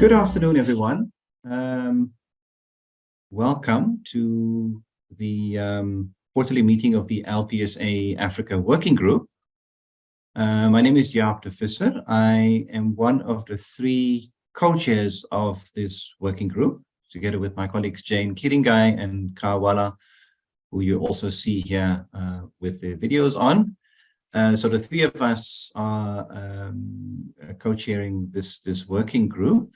Good afternoon, everyone. Welcome to the quarterly meeting of the LPSA Africa Working Group. My name is Jaap de Visser. I am one of the three co-chairs of this working group, together with my colleagues Jane Kiringai and Kawala, who you also see here with the videos on. So the three of us are co-chairing this working group.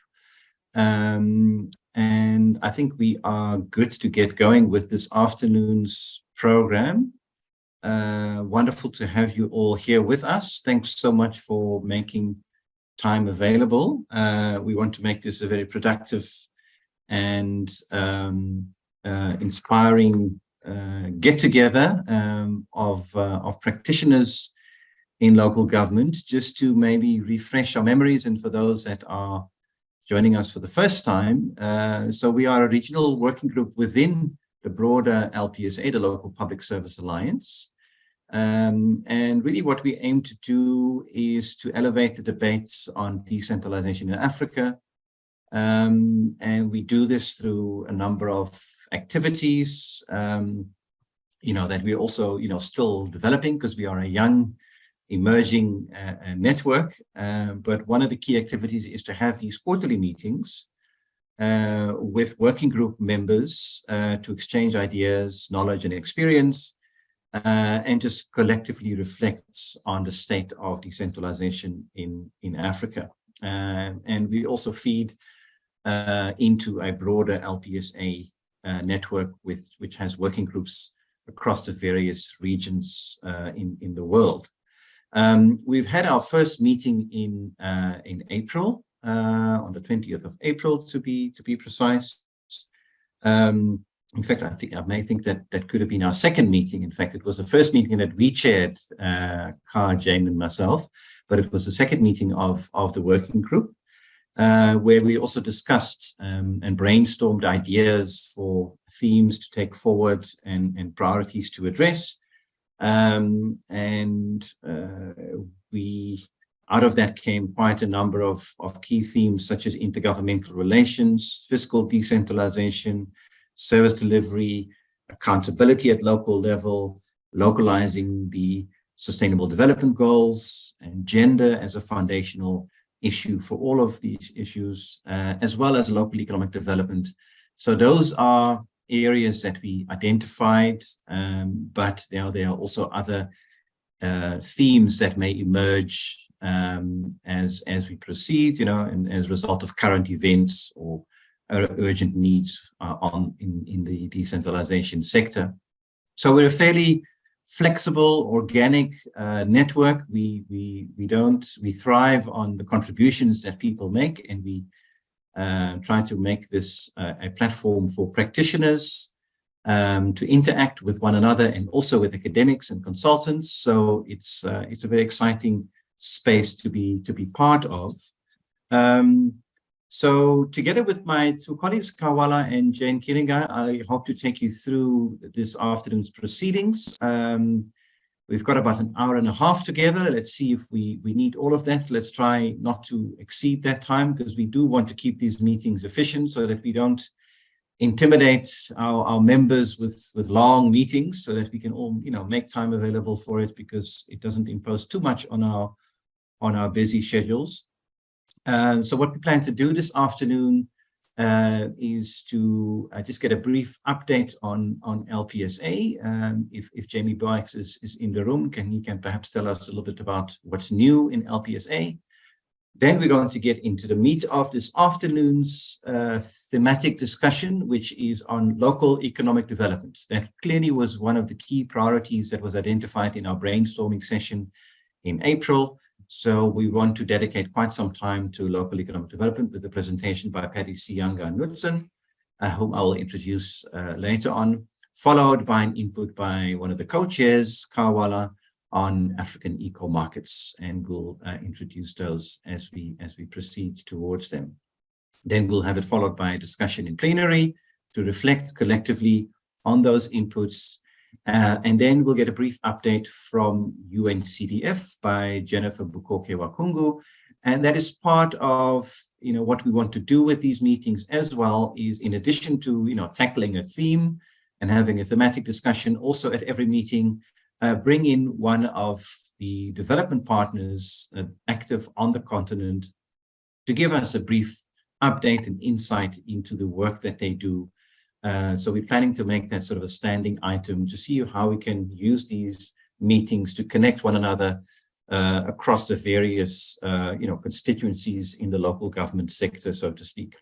And I think we are good to get going with this afternoon's program. Wonderful to have you all here with us. Thanks so much for making time available. We want to make this a very productive and inspiring get-together of practitioners in local government, just to maybe refresh our memories, and for those that are joining us for the first time. So we are a regional working group within the broader LPSA, the Local Public Service Alliance. And really what we aim to do is to elevate the debates on decentralization in Africa. And we do this through a number of activities, that we're also, still developing, because we are a young, emerging network, but one of the key activities is to have these quarterly meetings with working group members to exchange ideas, knowledge, and experience, and just collectively reflect on the state of decentralization in Africa. And we also feed into a broader LPSA network which has working groups across the various regions in the world. We've had our first meeting in April, on the 20th of April to be precise. In fact, I may think that could have been our second meeting. In fact, it was the first meeting that we chaired, Ka, Jane, and myself, but it was the second meeting of the working group, where we also discussed and brainstormed ideas for themes to take forward and priorities to address. We out of that came quite a number of key themes, such as intergovernmental relations, fiscal decentralization, service delivery, accountability at local level, localizing the sustainable development goals, and gender as a foundational issue for all of these issues, as well as local economic development. So those are areas that we identified, but there are also other themes that may emerge as we proceed, and as a result of current events or urgent needs in the decentralization sector. So we're a fairly flexible, organic network. We thrive on the contributions that people make, and we try to make this a platform for practitioners to interact with one another, and also with academics and consultants. So it's a very exciting space to be part of. So together with my two colleagues, Kawala and Jane Kiringai, I hope to take you through this afternoon's proceedings. We've got about an hour and a half together. Let's see if we need all of that. Let's try not to exceed that time, because we do want to keep these meetings efficient, so that we don't intimidate our members with long meetings, so that we can all make time available for it, because it doesn't impose too much on our busy schedules. So what we plan to do this afternoon is to just get a brief update on LPSA. If Jamie Boix is in the room, he can perhaps tell us a little bit about what's new in LPSA. Then we're going to get into the meat of this afternoon's thematic discussion, which is on local economic development. That clearly was one of the key priorities that was identified in our brainstorming session in April. So we want to dedicate quite some time to local economic development with the presentation by Patty Siyanga Knudsen, whom I will introduce later on, followed by an input by one of the co-chairs, Kawala, on African eco-markets, and we'll introduce those as we proceed towards them. Then we'll have it followed by a discussion in plenary to reflect collectively on those inputs. And then we'll get a brief update from UNCDF by Jennifer Bukoke Wakungu, And that is part of, what we want to do with these meetings as well, is in addition to, tackling a theme and having a thematic discussion, also at every meeting, bring in one of the development partners active on the continent to give us a brief update and insight into the work that they do. So we're planning to make that sort of a standing item to see how we can use these meetings to connect one another across the various, constituencies in the local government sector, so to speak.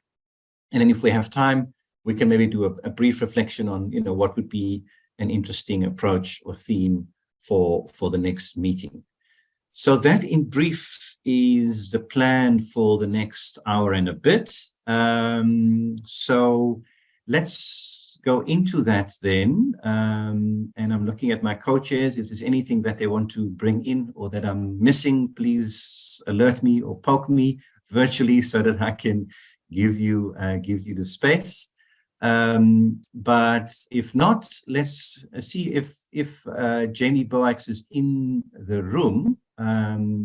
And then if we have time, we can maybe do a brief reflection on, what would be an interesting approach or theme for the next meeting. So that in brief is the plan for the next hour and a bit. So let's go into that then. And I'm looking at my co-chairs. If there's anything that they want to bring in or that I'm missing, please alert me or poke me virtually so that I can give you the space. But if not, let's see if Jamie Boax is in the room,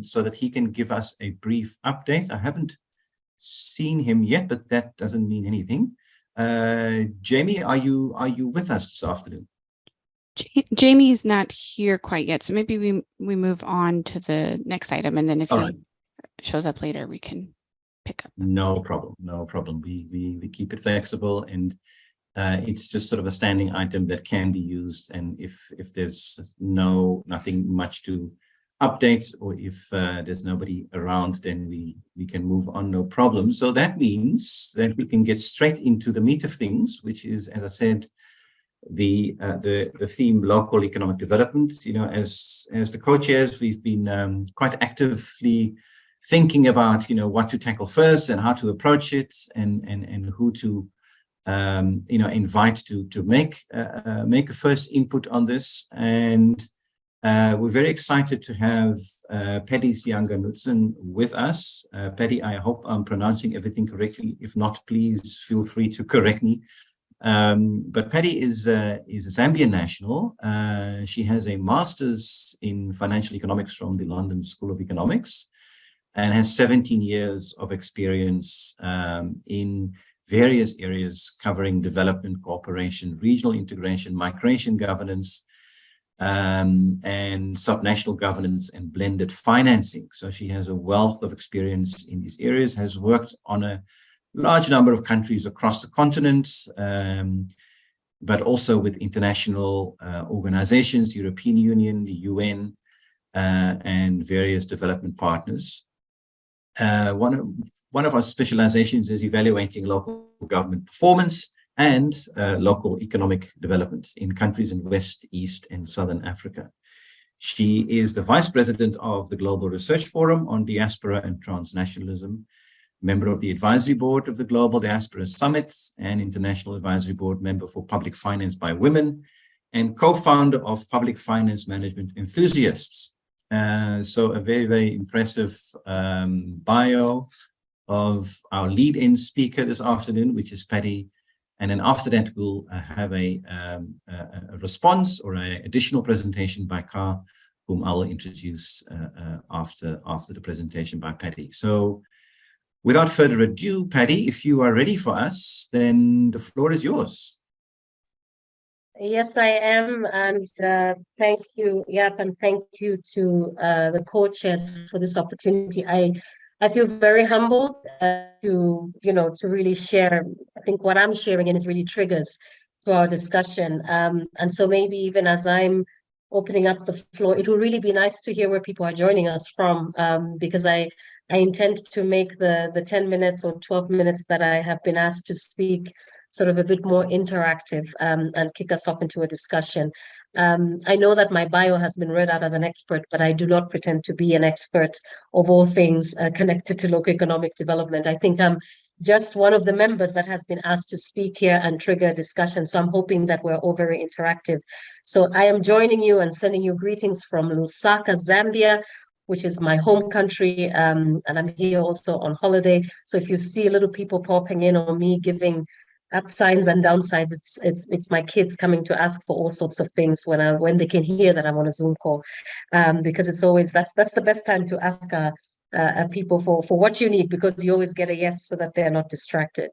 so that he can give us a brief update. I haven't seen him yet, but that doesn't mean anything. Jamie, are you with us this afternoon? Jamie is not here quite yet, so maybe we move on to the next item, and then if he shows up later, we can pick up. No problem. We keep it flexible, and it's just sort of a standing item that can be used. And if there's nothing much to update, or if there's nobody around, then we can move on, no problem. So that means that we can get straight into the meat of things, which is, as I said, the theme local economic development. As the co-chairs, we've been quite actively thinking about what to tackle first and how to approach it, and who to invite to make a first input on this. And we're very excited to have Paddy Sianga-Knudsen with us. Paddy, I hope I'm pronouncing everything correctly. If not, please feel free to correct me. But Paddy is a Zambian national. She has a master's in financial economics from the London School of Economics, and has 17 years of experience in various areas covering development, cooperation, regional integration, migration governance, and subnational governance and blended financing. So she has a wealth of experience in these areas, has worked on a large number of countries across the continent, but also with international organizations, European Union, the UN, and various development partners. One of our specializations is evaluating local government performance and local economic development in countries in West, East, and Southern Africa. She is the Vice President of the Global Research Forum on Diaspora and Transnationalism, member of the Advisory Board of the Global Diaspora Summit, and International Advisory Board member for Public Finance by Women, and co-founder of Public Finance Management Enthusiasts. So a very, very impressive bio of our lead-in speaker this afternoon, which is Paddy. And then after that, we'll have a response or an additional presentation by Ka, whom I'll introduce after the presentation by Paddy. So without further ado, Paddy, if you are ready for us, then the floor is yours. Yes, I am, and thank you, Jaap, and thank you to the co-chairs for this opportunity. I feel very humbled to really share. I think what I'm sharing in is really triggers to our discussion, and so maybe even as I'm opening up the floor, it will really be nice to hear where people are joining us from, because I intend to make the 10 minutes or 12 minutes that I have been asked to speak sort of a bit more interactive, and kick us off into a discussion. I know that my bio has been read out as an expert, but I do not pretend to be an expert of all things connected to local economic development. I think I'm just one of the members that has been asked to speak here and trigger a discussion. So I'm hoping that we're all very interactive. So I am joining you and sending you greetings from Lusaka, Zambia, which is my home country, and I'm here also on holiday. So if you see little people popping in or me giving upsides and downsides, it's my kids coming to ask for all sorts of things when they can hear that I'm on a Zoom call, because it's always that's the best time to ask people for what you need, because you always get a yes so that they're not distracted.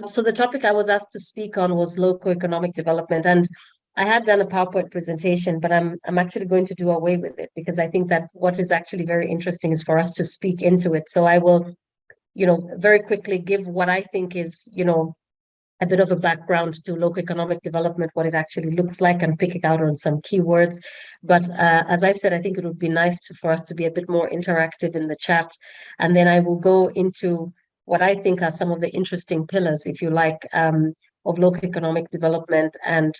So the topic I was asked to speak on was local economic development, and I had done a PowerPoint presentation, but I'm actually going to do away with it, because I think that what is actually very interesting is for us to speak into it. So I will, very quickly give what I think is, a bit of a background to local economic development, what it actually looks like, and picking out on some keywords. But as I said, I think it would be nice for us to be a bit more interactive in the chat. And then I will go into what I think are some of the interesting pillars, if you like, of local economic development. And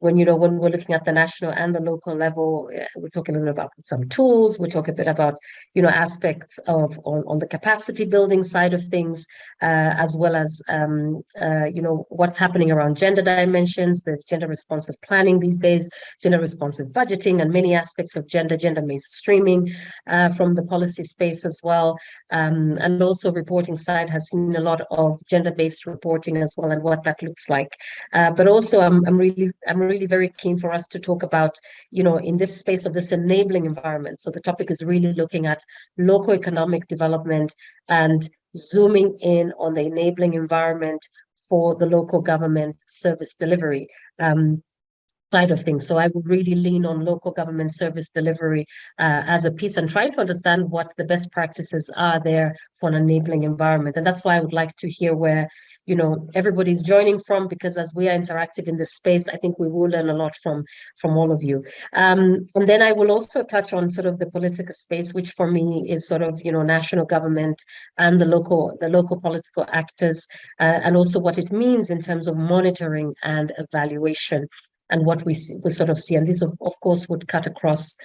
when we're looking at the national and the local level, we're talking a little about some tools. We'll talk a bit about, aspects of on the capacity building side of things, as well as, what's happening around gender dimensions. There's gender responsive planning these days, gender responsive budgeting, and many aspects of gender mainstreaming from the policy space as well. And also reporting side has seen a lot of gender-based reporting as well, and what that looks like. But also I'm really very keen for us to talk about, in this space of this enabling environment. So the topic is really looking at local economic development and zooming in on the enabling environment for the local government service delivery side of things. So I would really lean on local government service delivery as a piece, and try to understand what the best practices are there for an enabling environment. And that's why I would like to hear where everybody's joining from, because as we are interactive in this space, I think we will learn a lot from all of you. And then I will also touch on sort of the political space, which for me is sort of, national government and the local political actors, and also what it means in terms of monitoring and evaluation, and what we sort of see. And this, of course, would cut across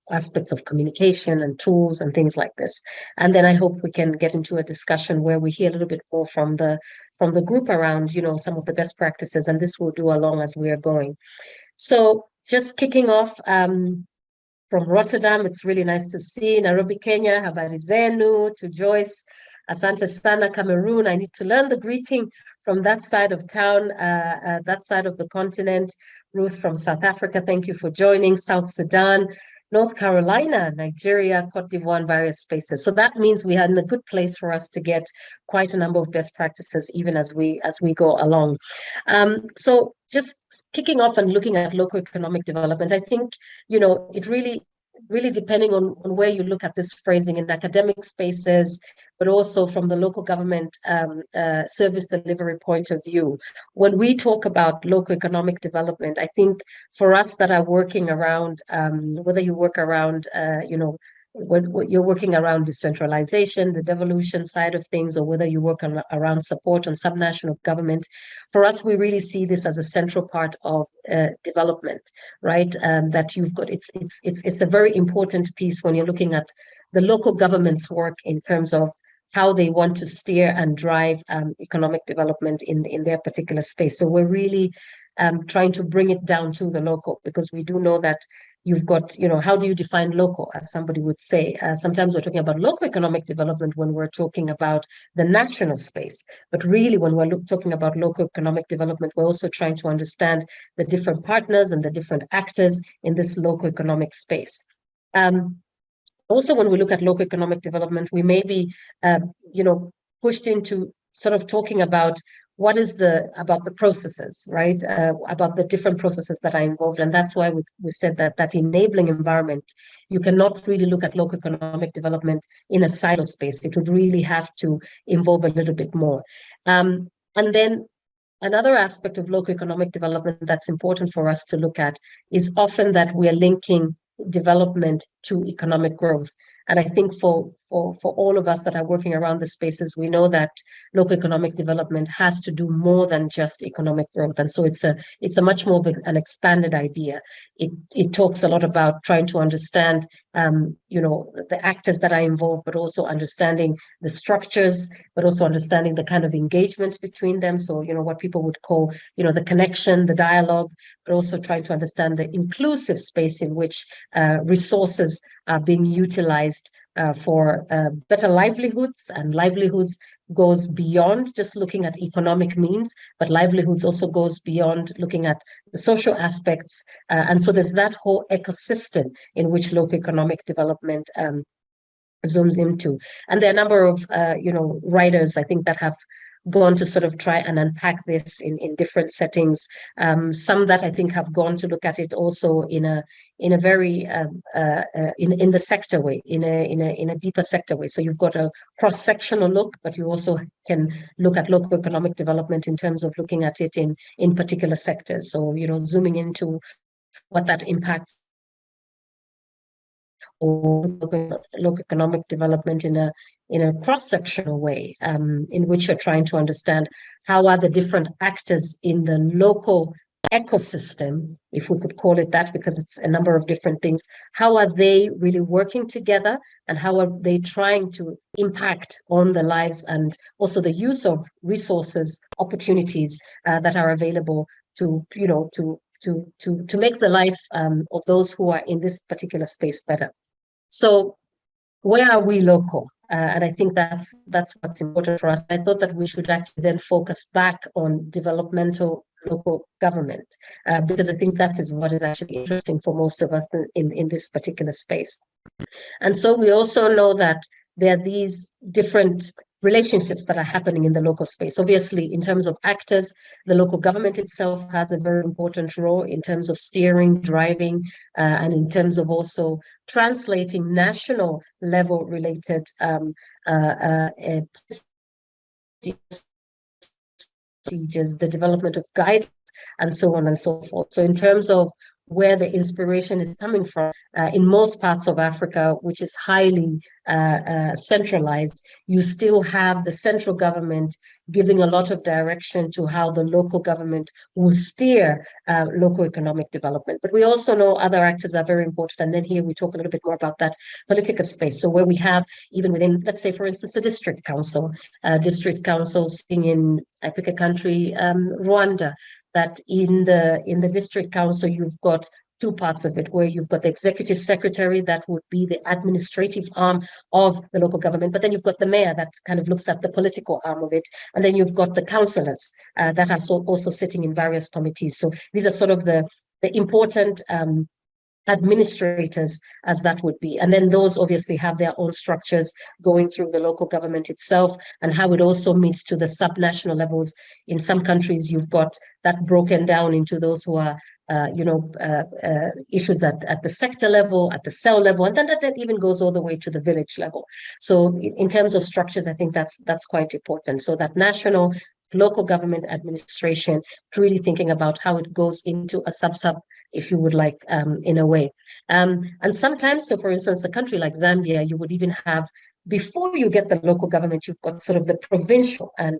aspects of communication and tools and things like this. And then I hope we can get into a discussion where we hear a little bit more from the group around, some of the best practices, and this will do along as we are going. So just kicking off from Rotterdam, it's really nice to see Nairobi, Kenya, habari zenu, to Joyce, asante sana, Cameroon. I need to learn the greeting from that side of town, that side of the continent. Ruth from South Africa, thank you for joining. South Sudan, North Carolina, Nigeria, Cote d'Ivoire, and various spaces. So that means we are in a good place for us to get quite a number of best practices, even as we go along. So just kicking off and looking at local economic development, I think, it really depending on where you look at this phrasing in academic spaces, but also from the local government service delivery point of view. When we talk about local economic development, I think for us that are working around, whether you work around, you're working around decentralization, the devolution side of things, or whether you work around support on subnational government, for us, we really see this as a central part of development, right? That you've got, it's a very important piece when you're looking at the local government's work in terms of how they want to steer and drive economic development in their particular space. So we're really trying to bring it down to the local, because we do know that you've got, how do you define local, as somebody would say? Sometimes we're talking about local economic development when we're talking about the national space. But really, when we're talking about local economic development, we're also trying to understand the different partners and the different actors in this local economic space. Also, when we look at local economic development, we may be, pushed into sort of talking about what is about the processes, right? About the different processes that are involved. And that's why we said that enabling environment, you cannot really look at local economic development in a silo space. It would really have to involve a little bit more. And then another aspect of local economic development that's important for us to look at is often that we are linking development to economic growth. And I think for all of us that are working around the spaces, we know that local economic development has to do more than just economic growth. And so it's a much more of an expanded idea. It talks a lot about trying to understand, the actors that are involved, but also understanding the structures, but also understanding the kind of engagement between them. So, what people would call, the connection, the dialogue, but also trying to understand the inclusive space in which resources are being utilized for better livelihoods, and livelihoods goes beyond just looking at economic means, but livelihoods also goes beyond looking at the social aspects. And so there's that whole ecosystem in which local economic development zooms into. And there are a number of, writers, I think, that have gone to sort of try and unpack this in different settings. Some that I think have gone to look at it also in a very in the sector way, in a deeper sector way. So you've got a cross-sectional look, but you also can look at local economic development in terms of looking at it in particular sectors. So zooming into what that impacts or local economic development in a cross-sectional way, in which you're trying to understand how are the different actors in the local ecosystem, if we could call it that, because it's a number of different things, how are they really working together, and how are they trying to impact on the lives and also the use of resources, opportunities that are available to make the life of those who are in this particular space better. So where are we local? And I think that's what's important for us. I thought that we should actually then focus back on developmental local government, because I think that is what is actually interesting for most of us in this particular space. And so we also know that there are these different relationships that are happening in the local space. Obviously, in terms of actors, the local government itself has a very important role in terms of steering, driving, and in terms of also translating national level related procedures, the development of guidance, and so on and so forth. So in terms of where the inspiration is coming from, in most parts of Africa, which is highly centralized, you still have the central government giving a lot of direction to how the local government will steer local economic development. But we also know other actors are very important. And then here we talk a little bit more about that political space. So where we have, even within, let's say, for instance, the district council sitting in, I pick a country, Rwanda, that in the district council, you've got two parts of it, where you've got the executive secretary, that would be the administrative arm of the local government, but then you've got the mayor that kind of looks at the political arm of it, and then you've got the councillors that are also sitting in various committees. So these are sort of the important administrators, as that would be. And then those obviously have their own structures going through the local government itself, and how it also meets to the subnational levels. In some countries, you've got that broken down into those who are issues at the sector level, at the cell level, and then that even goes all the way to the village level. So in terms of structures, I think that's quite important. So that national, local government administration, really thinking about how it goes into a sub, if you would like, in a way. And sometimes, so for instance, a country like Zambia, you would even have, before you get the local government, you've got sort of the provincial, and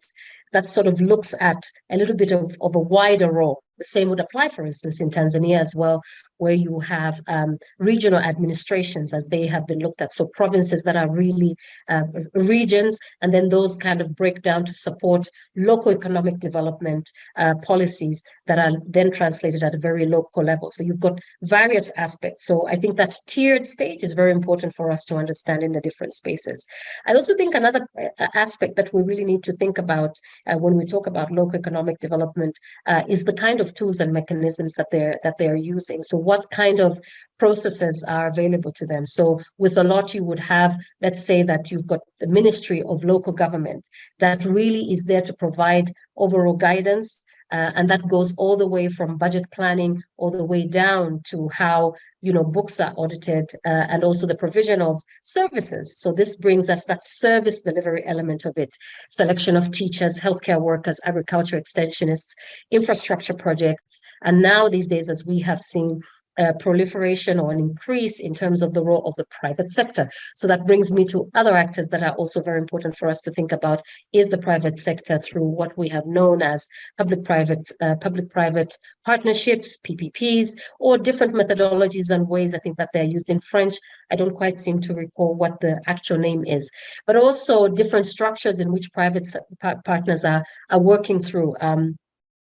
that sort of looks at a little bit of a wider role. The same would apply, for instance, in Tanzania as well, where you have regional administrations as they have been looked at. So provinces that are really regions, and then those kind of break down to support local economic development policies that are then translated at a very local level. So you've got various aspects. So I think that tiered stage is very important for us to understand in the different spaces. I also think another aspect that we really need to think about when we talk about local economic development is the kind of tools and mechanisms that they're using. So what kind of processes are available to them? So with a lot, you would have, let's say that you've got the Ministry of Local Government that really is there to provide overall guidance. And that goes all the way from budget planning all the way down to how books are audited, and also the provision of services. So this brings us that service delivery element of it: selection of teachers, healthcare workers, agriculture extensionists, infrastructure projects, and now these days, as we have seen, proliferation or an increase in terms of the role of the private sector. So that brings me to other actors that are also very important for us to think about, is the private sector through what we have known as public-private partnerships, PPPs, or different methodologies and ways. I think that they're used in French. I don't quite seem to recall what the actual name is, but also different structures in which private partners are working through.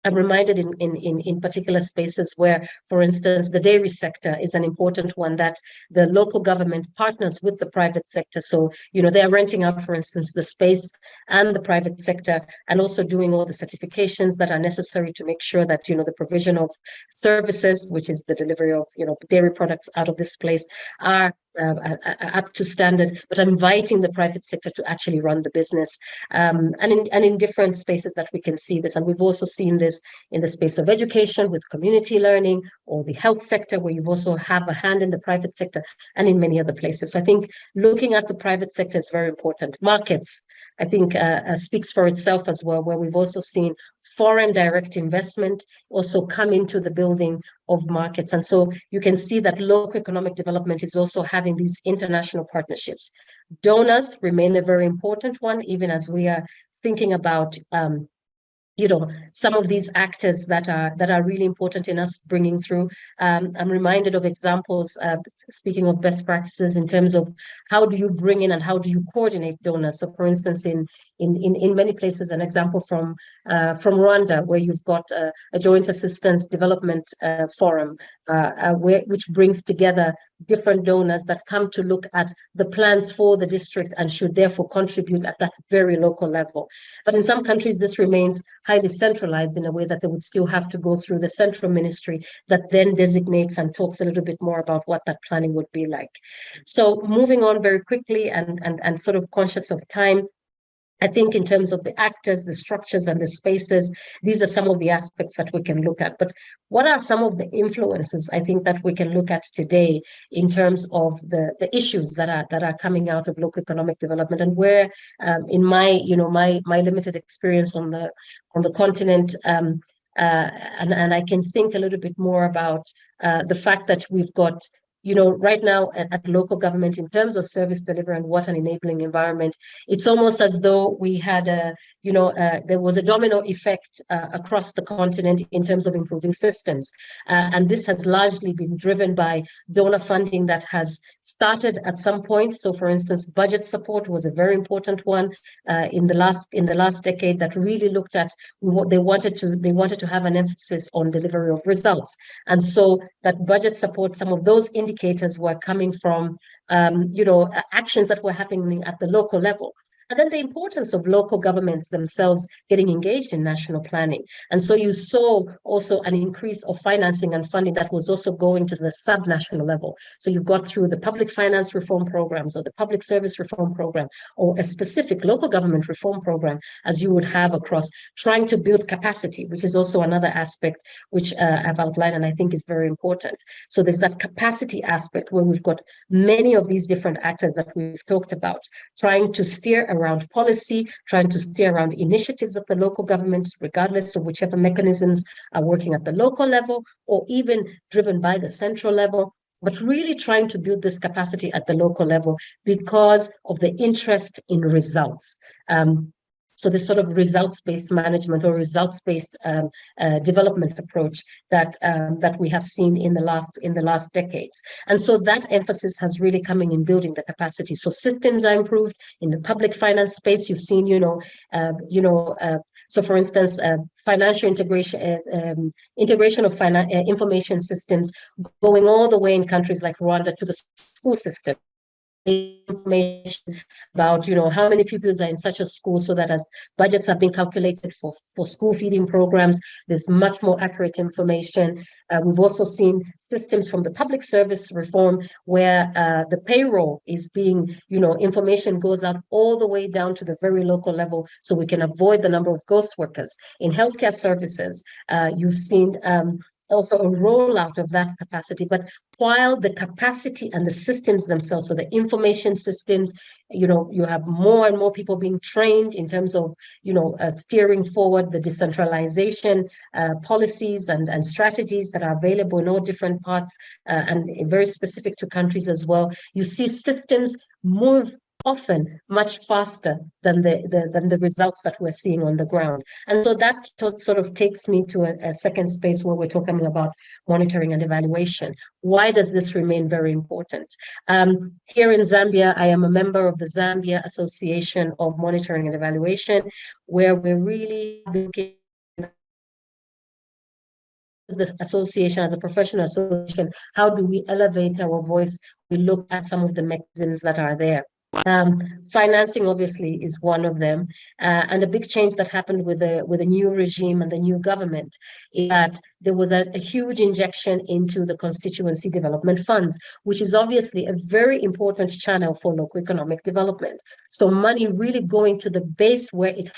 I'm reminded in particular spaces where, for instance, the dairy sector is an important one that the local government partners with the private sector. So, they're renting out, for instance, the space and the private sector, and also doing all the certifications that are necessary to make sure that, the provision of services, which is the delivery of, dairy products out of this place, are up to standard, but inviting the private sector to actually run the business, and in different spaces that we can see this. And we've also seen this in the space of education with community learning, or the health sector, where you've also have a hand in the private sector, and in many other places. So I think looking at the private sector is very important. Markets, I think, speaks for itself as well, where we've also seen foreign direct investment also come into the building of markets. And so you can see that local economic development is also having these international partnerships. Donors remain a very important one, even as we are thinking about some of these actors that are really important in us bringing through. I'm reminded of examples, speaking of best practices, in terms of how do you bring in and how do you coordinate donors. So for instance, in many places, an example from Rwanda, where you've got a joint assistance development forum, which brings together different donors that come to look at the plans for the district and should therefore contribute at that very local level. But in some countries, this remains highly centralized in a way that they would still have to go through the central ministry that then designates and talks a little bit more about what that planning would be like. So moving on very quickly and sort of conscious of time, I think in terms of the actors, the structures, and the spaces, these are some of the aspects that we can look at. But what are some of the influences I think that we can look at today in terms of the issues that are coming out of local economic development, and where, in my limited experience on the continent, and I can think a little bit more about the fact that we've got, right now at local government, in terms of service delivery and what an enabling environment, it's almost as though we had there was a domino effect across the continent in terms of improving systems. And this has largely been driven by donor funding that has started at some point. So for instance, budget support was a very important one in the last decade, that really looked at what they wanted to have an emphasis on delivery of results. And so that budget support, some of those indicators were coming from actions that were happening at the local level. And then the importance of local governments themselves getting engaged in national planning. And so you saw also an increase of financing and funding that was also going to the sub-national level. So you've got through the public finance reform programs, or the public service reform program, or a specific local government reform program, as you would have across, trying to build capacity, which is also another aspect which I've outlined and I think is very important. So there's that capacity aspect where we've got many of these different actors that we've talked about, trying to steer around policy, trying to steer around initiatives of the local governments, regardless of whichever mechanisms are working at the local level or even driven by the central level, but really trying to build this capacity at the local level because of the interest in results. So this sort of results-based management or results-based development approach that we have seen in the last decades. And so that emphasis has really come in building the capacity. So systems are improved in the public finance space. You've seen, so for instance, financial integration of information systems going all the way in countries like Rwanda to the school system. Information about how many pupils are in such a school, so that as budgets have been calculated for school feeding programs, there's much more accurate information. We've also seen systems from the public service reform where the payroll is being, information goes out all the way down to the very local level, so we can avoid the number of ghost workers. In healthcare services, you've seen also a rollout of that capacity. But while the capacity and the systems themselves, so the information systems, you have more and more people being trained in terms of, steering forward the decentralization policies and strategies that are available in all different parts and very specific to countries as well. You see systems move often much faster than the results that we're seeing on the ground. And so that sort of takes me to a second space where we're talking about monitoring and evaluation. Why does this remain very important? Here in Zambia, I am a member of the Zambia Association of Monitoring and Evaluation, where we're really looking at the association as a professional association. How do we elevate our voice? We look at some of the mechanisms that are there. Financing obviously is one of them, and a big change that happened with the new regime and the new government is that there was a huge injection into the constituency development funds, which is obviously a very important channel for local economic development. So money really going to the base where it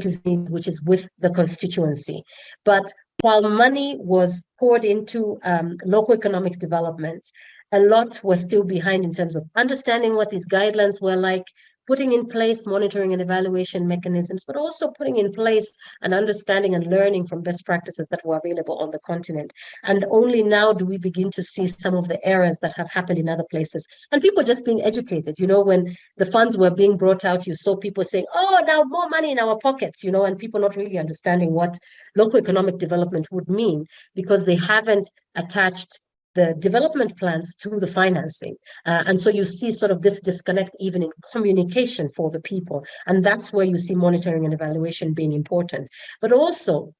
is needed, which is with the constituency. But while money was poured into local economic development, a lot was still behind in terms of understanding what these guidelines were like, putting in place monitoring and evaluation mechanisms, but also putting in place an understanding and learning from best practices that were available on the continent. And only now do we begin to see some of the errors that have happened in other places. And people just being educated, when the funds were being brought out, you saw people saying, oh, now more money in our pockets, and people not really understanding what local economic development would mean because they haven't attached the development plans to the financing. And so you see sort of this disconnect even in communication for the people. And that's where you see monitoring and evaluation being important. But also,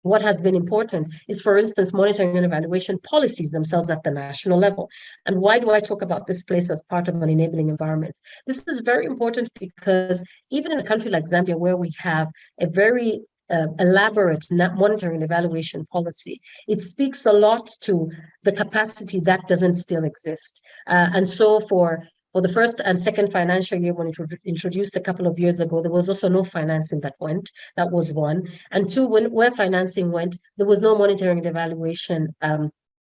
what has been important is, for instance, monitoring and evaluation policies themselves at the national level. And why do I talk about this place as part of an enabling environment? This is very important because even in a country like Zambia, where we have a very elaborate monitoring and evaluation policy, it speaks a lot to the capacity that doesn't still exist. And so for the first and second financial year, when it was introduced a couple of years ago, there was also no financing that went. That was one. And two, where financing went, there was no monitoring and evaluation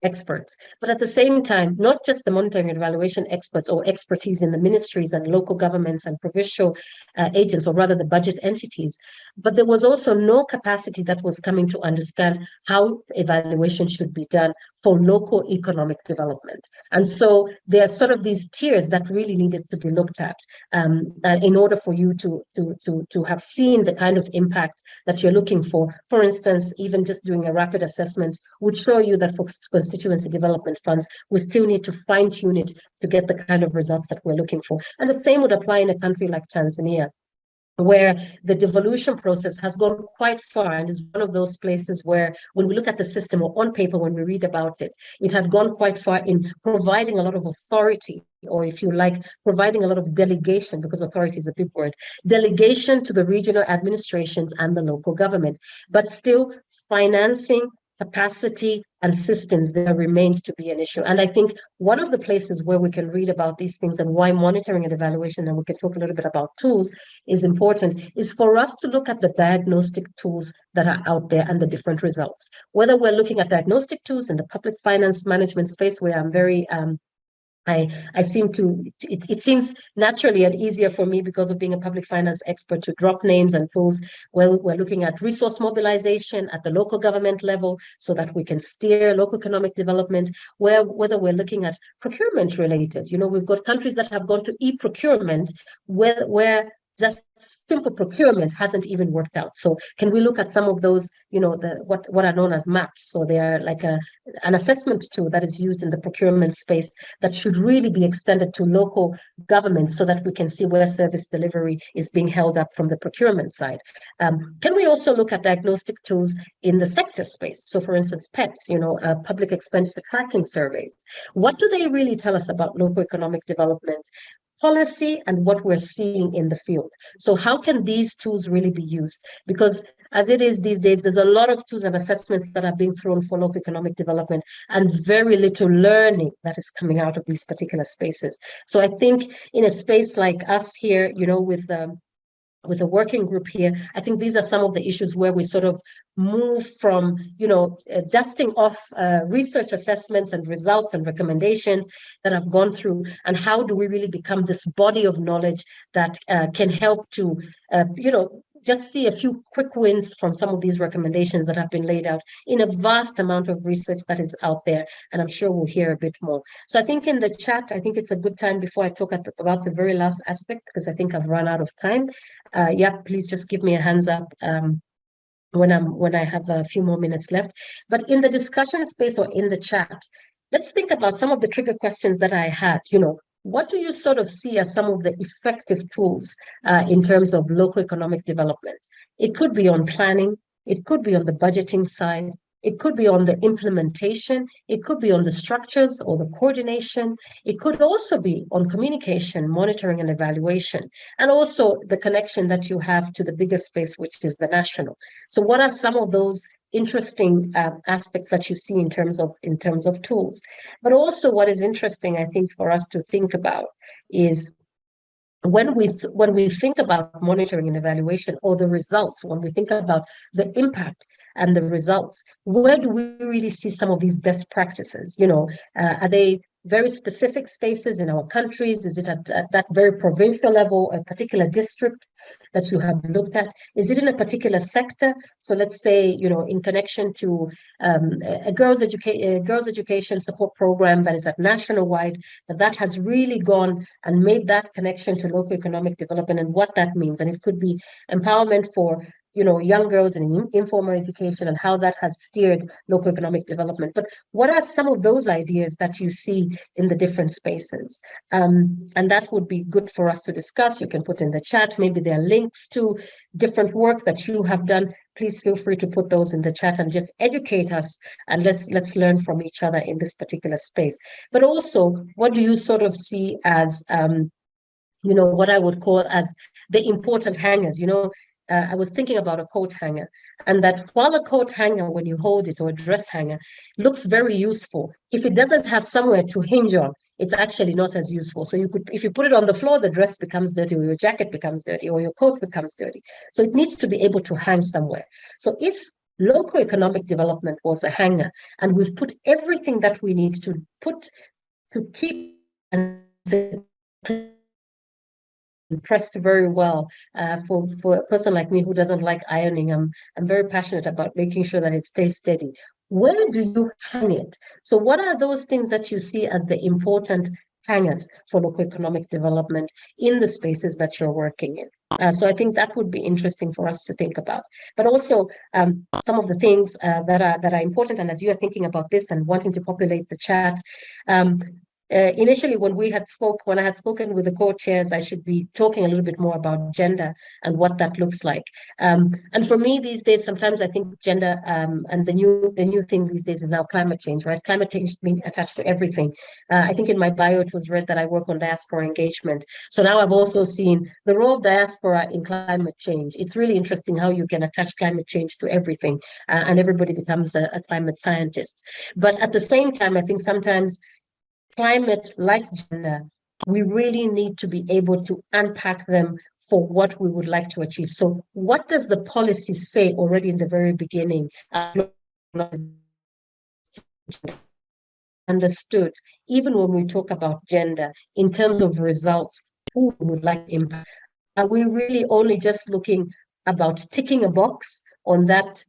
experts. But at the same time, not just the monitoring and evaluation experts or expertise in the ministries and local governments and provincial agents, or rather the budget entities, but there was also no capacity that was coming to understand how evaluation should be done for local economic development. And so there are sort of these tiers that really needed to be looked at in order for you to have seen the kind of impact that you're looking for. For instance, even just doing a rapid assessment would show you that for constituency development funds, we still need to fine tune it to get the kind of results that we're looking for. And the same would apply in a country like Tanzania, where the devolution process has gone quite far and is one of those places where when we look at the system or on paper, when we read about it, it had gone quite far in providing a lot of authority, or if you like, providing a lot of delegation, because authority is a big word, delegation to the regional administrations and the local government, but still financing, capacity, and systems, there remains to be an issue. And I think one of the places where we can read about these things and why monitoring and evaluation, and we can talk a little bit about tools, is important, is for us to look at the diagnostic tools that are out there and the different results. Whether we're looking at diagnostic tools in the public finance management space, where I'm very I seem to, it seems naturally and easier for me because of being a public finance expert to drop names and tools. Well, we're looking at resource mobilization at the local government level so that we can steer local economic development, whether we're looking at procurement related. We've got countries that have gone to e-procurement where just simple procurement hasn't even worked out. So can we look at some of those, what are known as maps? So they are like an assessment tool that is used in the procurement space that should really be extended to local governments so that we can see where service delivery is being held up from the procurement side. Can we also look at diagnostic tools in the sector space? So for instance, PETS, public expenditure tracking surveys. What do they really tell us about local economic development policy and what we're seeing in the field? So how can these tools really be used? Because as it is these days, there's a lot of tools and assessments that are being thrown for local economic development and very little learning that is coming out of these particular spaces. So I think in a space like us here, with a working group here, I think these are some of the issues where we sort of move from, dusting off research assessments and results and recommendations that have gone through, and how do we really become this body of knowledge that can help to, just see a few quick wins from some of these recommendations that have been laid out in a vast amount of research that is out there. And I'm sure we'll hear a bit more. So I think in the chat, I think it's a good time before I talk about the very last aspect, because I think I've run out of time. Please just give me a hands up when I have a few more minutes left. But in the discussion space or in the chat, let's think about some of the trigger questions that I had. What do you sort of see as some of the effective tools in terms of local economic development? It could be on planning, it could be on the budgeting side, It could be on the implementation. It could be on the structures or the coordination. It could also be on communication, monitoring, and evaluation, and also the connection that you have to the bigger space, which is the national. So what are some of those interesting aspects that you see in terms of tools? But also what is interesting, I think, for us to think about is when we think about monitoring and evaluation, or the results, when we think about the impact and the results, where do we really see some of these best practices? Are they very specific spaces in our countries? Is it at that very provincial level, a particular district that you have looked at? Is it in a particular sector? So let's say, in connection to a girls' education support program that is at national-wide, that has really gone and made that connection to local economic development and what that means. And it could be empowerment for young girls in informal education and how that has steered local economic development. But what are some of those ideas that you see in the different spaces? And that would be good for us to discuss. You can put in the chat. Maybe there are links to different work that you have done. Please feel free to put those in the chat and just educate us, and let's learn from each other in this particular space. But also, what do you sort of see as, what I would call as the important hangers? I was thinking about a coat hanger, and that while a coat hanger, when you hold it, or a dress hanger, looks very useful, if it doesn't have somewhere to hinge on, it's actually not as useful. So if you put it on the floor, the dress becomes dirty, or your jacket becomes dirty, or your coat becomes dirty. So it needs to be able to hang somewhere. So if local economic development was a hanger, and we've put everything that we need to keep and pressed very well. For a person like me who doesn't like ironing, I'm very passionate about making sure that it stays steady. Where do you hang it? So what are those things that you see as the important hangers for local economic development in the spaces that you're working in? So I think that would be interesting for us to think about. But also some of the things that are important, and as you are thinking about this and wanting to populate the chat, initially, when I had spoken with the co-chairs, I should be talking a little bit more about gender and what that looks like. And for me these days, sometimes I think gender and the new thing these days is now climate change, right? Climate change being attached to everything. I think in my bio it was read that I work on diaspora engagement. So now I've also seen the role of diaspora in climate change. It's really interesting how you can attach climate change to everything, and everybody becomes a climate scientist. But at the same time, I think sometimes climate, like gender, we really need to be able to unpack them for what we would like to achieve. So what does the policy say already in the very beginning? Understood, even when we talk about gender, in terms of results, who would like impact? Are we really only just looking about ticking a box on that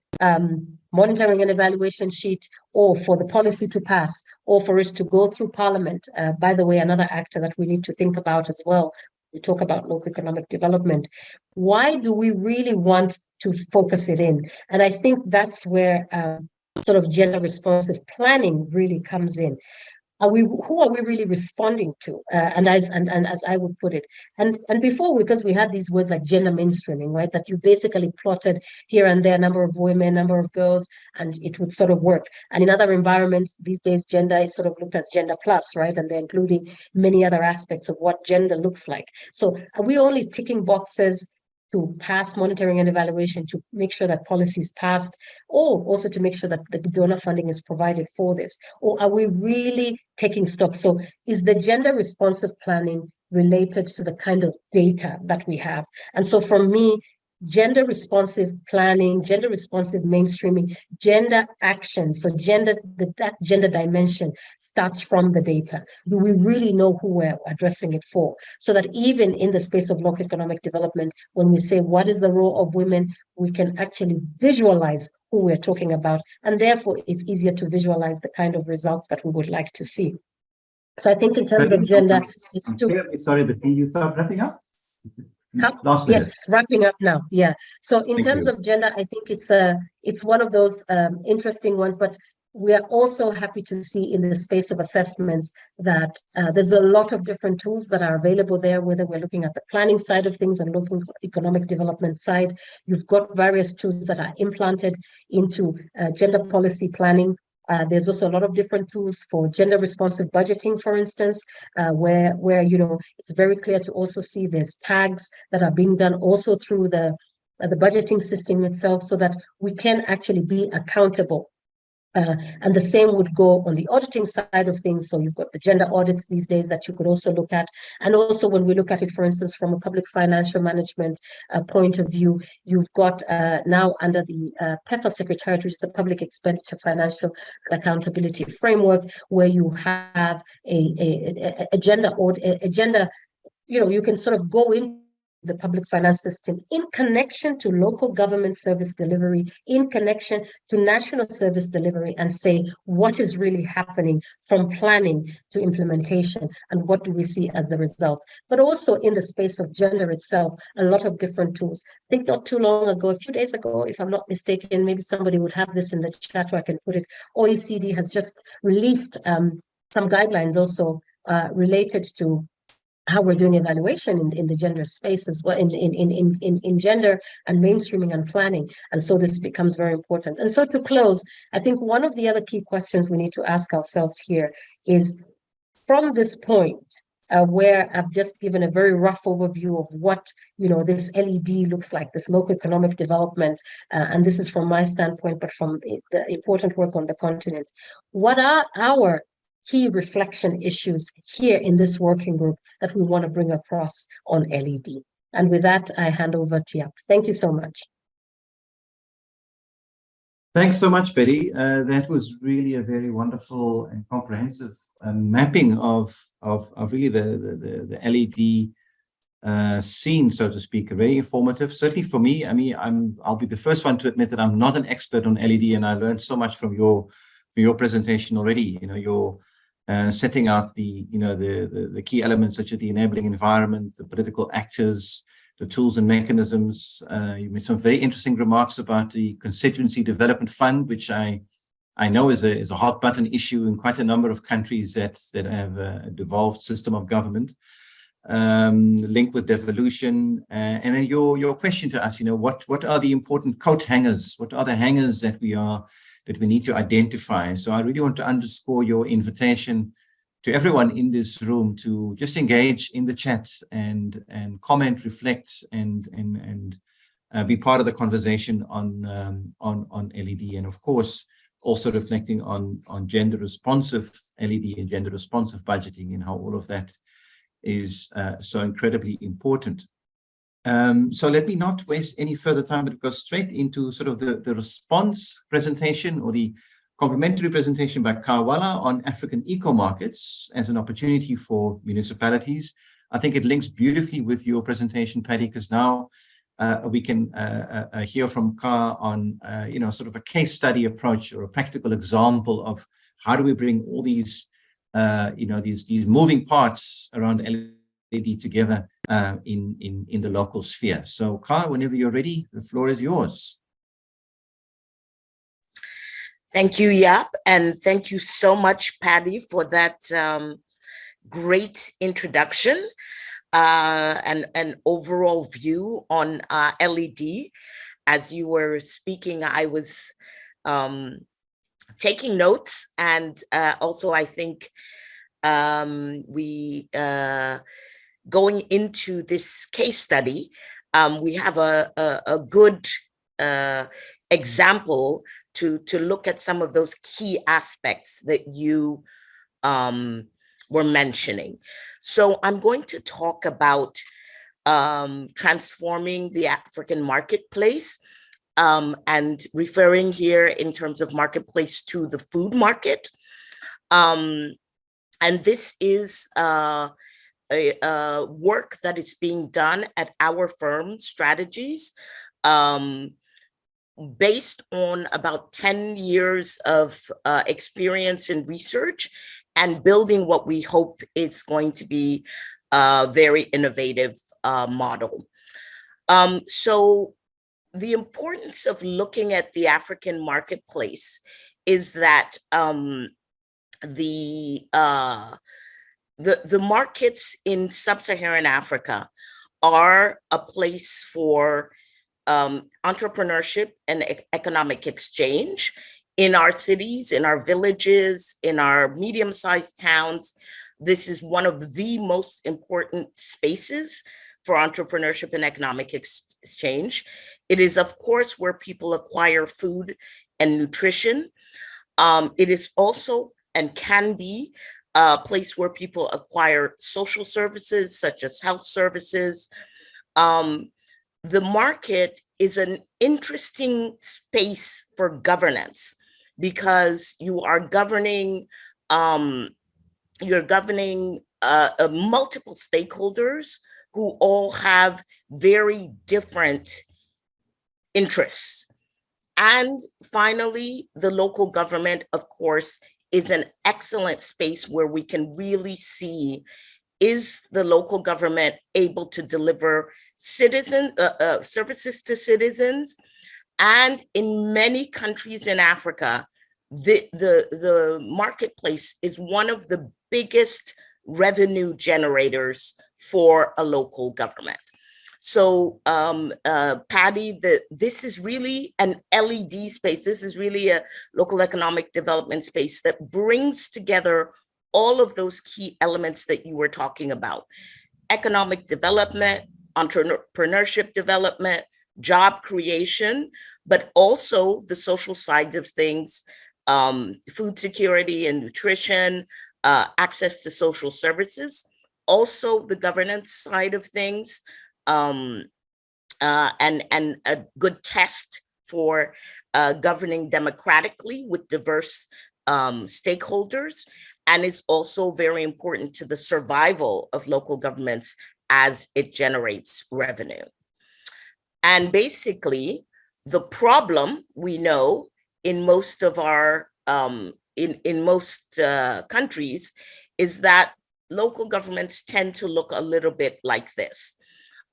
monitoring and evaluation sheet, or for the policy to pass, or for it to go through Parliament? By the way, another actor that we need to think about as well, we talk about local economic development. Why do we really want to focus it in? And I think that's where sort of gender responsive planning really comes in. Who are we really responding to? And as I would put it, and before, because we had these words like gender mainstreaming, right? That you basically plotted here and there number of women, number of girls, and it would sort of work. And in other environments these days, gender is sort of looked as gender plus, right? And they're including many other aspects of what gender looks like. So are we only ticking boxes to pass monitoring and evaluation, to make sure that policy is passed, or also to make sure that the donor funding is provided for this? Or are we really taking stock? So is the gender responsive planning related to the kind of data that we have? And so for me, gender responsive planning, gender responsive mainstreaming, gender action, so that gender dimension starts from the data. Do we really know who we're addressing it for? So that even in the space of local economic development, when we say what is the role of women, we can actually visualize who we're talking about, and therefore it's easier to visualize the kind of results that we would like to see. So I think in terms of gender, it's sorry, but can you start wrapping up? Yes, wrapping up now. Yeah. So in terms of gender, I think it's one of those interesting ones. But we are also happy to see in the space of assessments that there's a lot of different tools that are available there, whether we're looking at the planning side of things or looking economic development side. You've got various tools that are implanted into gender policy planning. There's also a lot of different tools for gender responsive budgeting, for instance, where it's very clear to also see there's tags that are being done also through the budgeting system itself, so that we can actually be accountable. And the same would go on the auditing side of things. So you've got the gender audits these days that you could also look at. And also when we look at it, for instance, from a public financial management point of view, you've got now under the PEFA Secretariat, which is the Public Expenditure Financial Accountability Framework, where you have a gender audit, you can sort of go in the public finance system in connection to local government service delivery, in connection to national service delivery, and say what is really happening from planning to implementation and what do we see as the results. But also in the space of gender itself, a lot of different tools. I think not too long ago, a few days ago, if I'm not mistaken, maybe somebody would have this in the chat where I can put it, OECD has just released some guidelines also related to how we're doing evaluation in the gender space as well, in gender and mainstreaming and planning. And so this becomes very important. And so to close, I think one of the other key questions we need to ask ourselves here is, from this point, where I've just given a very rough overview of what this LED looks like, this local economic development, and this is from my standpoint, but from the important work on the continent. What are our key reflection issues here in this working group that we want to bring across on LED? And with that, I hand over to Jaap. Thank you so much. Thanks so much, Betty. That was really a very wonderful and comprehensive mapping of really the LED scene, so to speak. Very informative, certainly for me. I mean, I'll be the first one to admit that I'm not an expert on LED, and I learned so much from your presentation already. Your setting out the key elements such as the enabling environment, the political actors, the tools and mechanisms. You made some very interesting remarks about the Constituency Development Fund, which I know is a hot button issue in quite a number of countries that have a devolved system of government, linked with devolution. And then your question to us, what are the important coat hangers? What are the hangers that we need to identify? So I really want to underscore your invitation to everyone in this room to just engage in the chat and comment, reflect, and be part of the conversation on LED, and of course also reflecting on gender responsive LED and gender responsive budgeting, and how all of that is so incredibly important. So let me not waste any further time, but go straight into sort of the response presentation, or the complementary presentation by Kawala on African eco-markets as an opportunity for municipalities. I think it links beautifully with your presentation, Paddy, because now we can hear from Ka on sort of a case study approach, or a practical example of how do we bring all these these moving parts around LED together in the local sphere. So Ka, whenever you're ready, the floor is yours. Thank you, Jaap, and thank you so much, Paddy, for that great introduction and an overall view on LED. As you were speaking, I was taking notes, and also I think we going into this case study, we have a good example to look at some of those key aspects that you were mentioning. So I'm going to talk about transforming the African marketplace, and referring here in terms of marketplace to the food market. And this is a work that is being done at our firm, Strategies, based on about 10 years of experience in research, and building what we hope is going to be a very innovative model. So the importance of looking at the African marketplace is that the markets in sub-Saharan Africa are a place for entrepreneurship and economic exchange in our cities, in our villages, in our medium-sized towns. This is one of the most important spaces for entrepreneurship and economic exchange. It is, of course, where people acquire food and nutrition. It is also and can be a place where people acquire social services, such as health services. The market is an interesting space for governance because you are governing multiple stakeholders who all have very different interests. And finally, the local government, of course, is an excellent space where we can really see, is the local government able to deliver services to citizens? And in many countries in Africa, the marketplace is one of the biggest revenue generators for a local government. So Patty, this is really an LED space. This is really a local economic development space that brings together all of those key elements that you were talking about: economic development, entrepreneurship development, job creation, but also the social side of things, food security and nutrition, access to social services, also the governance side of things, and a good test for governing democratically with diverse stakeholders, and is also very important to the survival of local governments as it generates revenue. And basically, the problem we know in most of our in most countries is that local governments tend to look a little bit like this.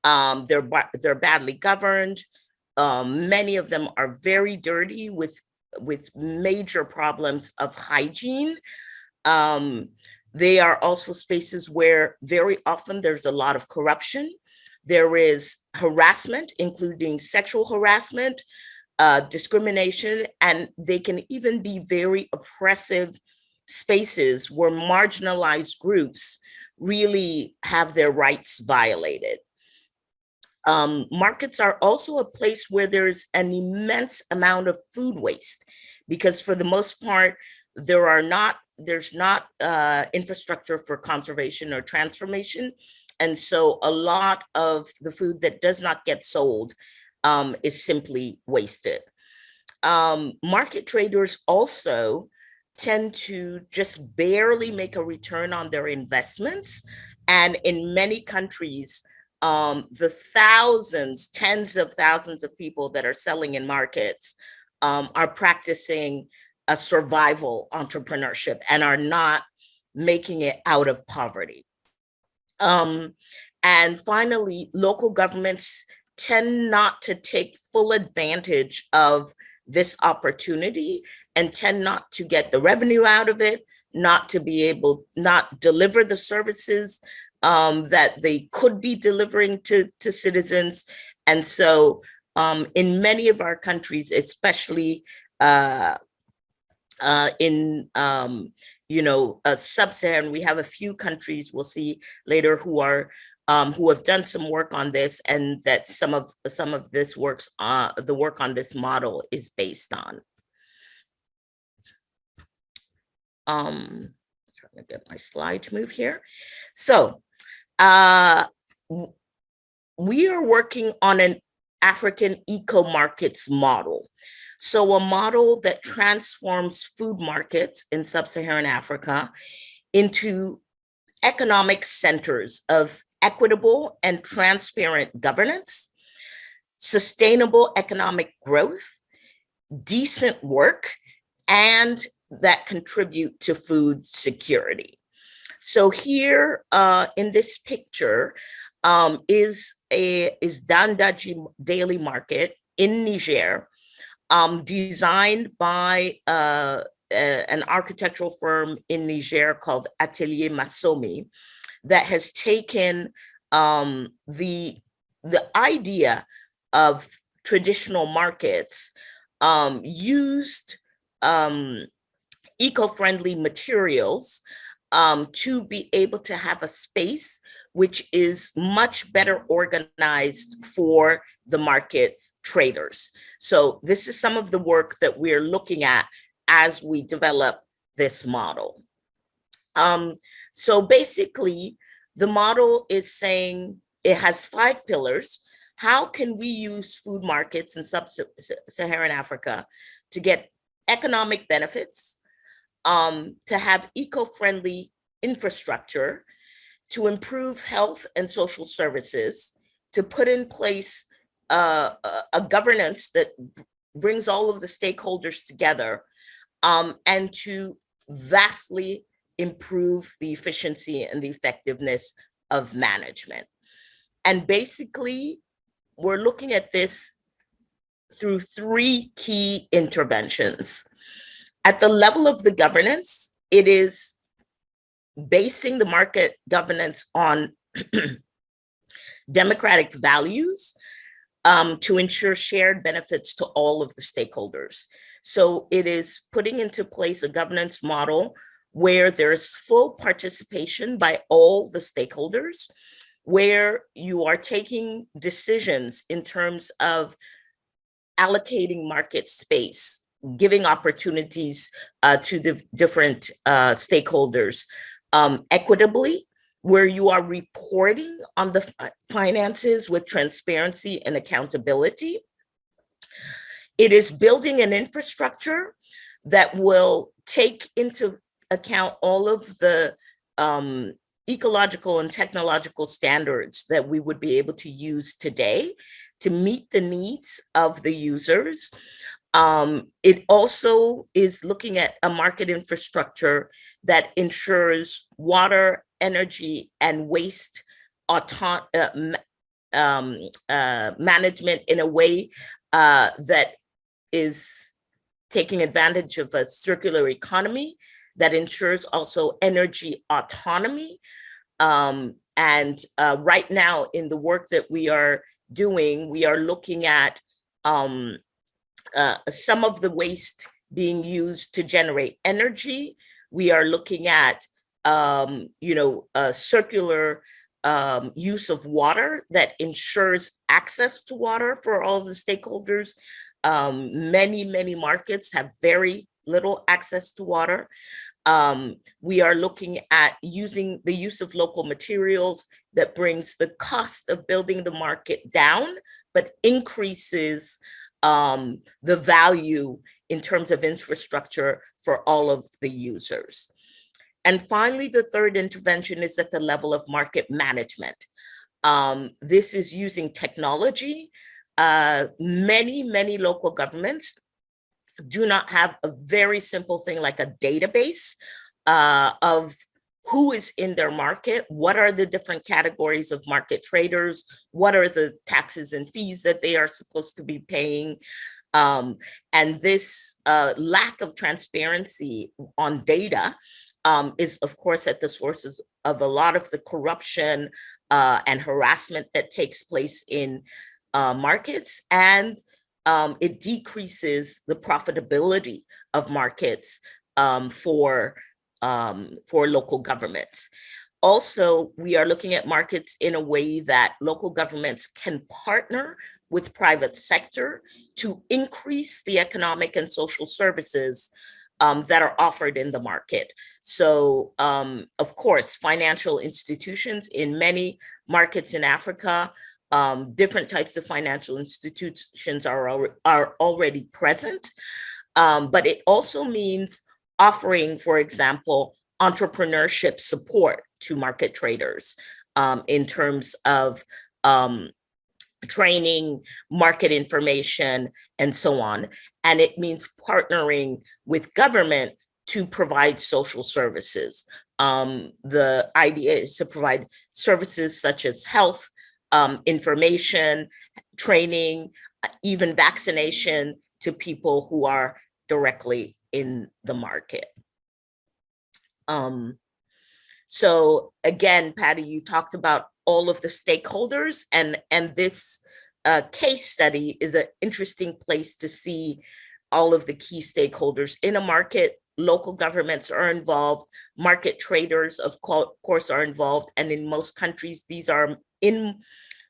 They're badly governed. Many of them are very dirty with major problems of hygiene. They are also spaces where very often there's a lot of corruption. There is harassment, including sexual harassment, discrimination, and they can even be very oppressive spaces where marginalized groups really have their rights violated. Markets are also a place where there's an immense amount of food waste, because for the most part, there's not infrastructure for conservation or transformation. And so a lot of the food that does not get sold is simply wasted. Market traders also tend to just barely make a return on their investments. And in many countries, the thousands, tens of thousands of people that are selling in markets are practicing a survival entrepreneurship and are not making it out of poverty. And finally, local governments tend not to take full advantage of this opportunity and tend not to get the revenue out of it, not deliver the services that they could be delivering to citizens. And so in many of our countries, especially in sub-Saharan, we have a few countries we'll see later who have done some work on this, and that some of this the work on this model is based on. Trying to get my slide to move here. So we are working on an African eco-markets model. So a model that transforms food markets in sub-Saharan Africa into economic centers of equitable and transparent governance, sustainable economic growth, decent work, and that contribute to food security. So here in this picture is Dandaji Daily Market in Niger. designed by an architectural firm in Niger called Atelier Masomi, that has taken the idea of traditional markets, used eco-friendly materials to be able to have a space which is much better organized for the market traders. So this is some of the work that we're looking at as we develop this model. So basically, the model is saying it has 5 pillars. How can we use food markets in sub-Saharan Africa to get economic benefits, to have eco-friendly infrastructure, to improve health and social services, to put in place a governance that brings all of the stakeholders together, and to vastly improve the efficiency and the effectiveness of management. And basically, we're looking at this through 3 key interventions. At the level of the governance, it is basing the market governance on democratic values to ensure shared benefits to all of the stakeholders. So it is putting into place a governance model where there's full participation by all the stakeholders, where you are taking decisions in terms of allocating market space, giving opportunities to the different stakeholders equitably, where you are reporting on the finances with transparency and accountability. It is building an infrastructure that will take into account all of the ecological and technological standards that we would be able to use today to meet the needs of the users. It also is looking at a market infrastructure that ensures water, energy, and waste management in a way that is taking advantage of a circular economy that ensures also energy autonomy. And right now in the work that we are doing, we are looking at some of the waste being used to generate energy. We are looking at circular use of water that ensures access to water for all of the stakeholders. Many markets have very little access to water. We are looking at using the use of local materials that brings the cost of building the market down, but increases the value in terms of infrastructure for all of the users. And finally, the third intervention is at the level of market management. This is using technology. Many local governments do not have a very simple thing like a database of who is in their market, what are the different categories of market traders, what are the taxes and fees that they are supposed to be paying. And this lack of transparency on data is, of course, at the sources of a lot of the corruption and harassment that takes place in markets, and it decreases the profitability of markets for local governments. Also, we are looking at markets in a way that local governments can partner with private sector to increase the economic and social services that are offered in the market. So, of course, financial institutions in many markets in Africa, different types of financial institutions are already present, but it also means offering, for example, entrepreneurship support to market traders in terms of training, market information, and so on. And it means partnering with government to provide social services. The idea is to provide services such as health, information, training, even vaccination, to people who are directly in the market. So again, Patty, you talked about all of the stakeholders, and this case study is an interesting place to see all of the key stakeholders in a market. Local governments are involved, market traders, of course, are involved, and in most countries, these are in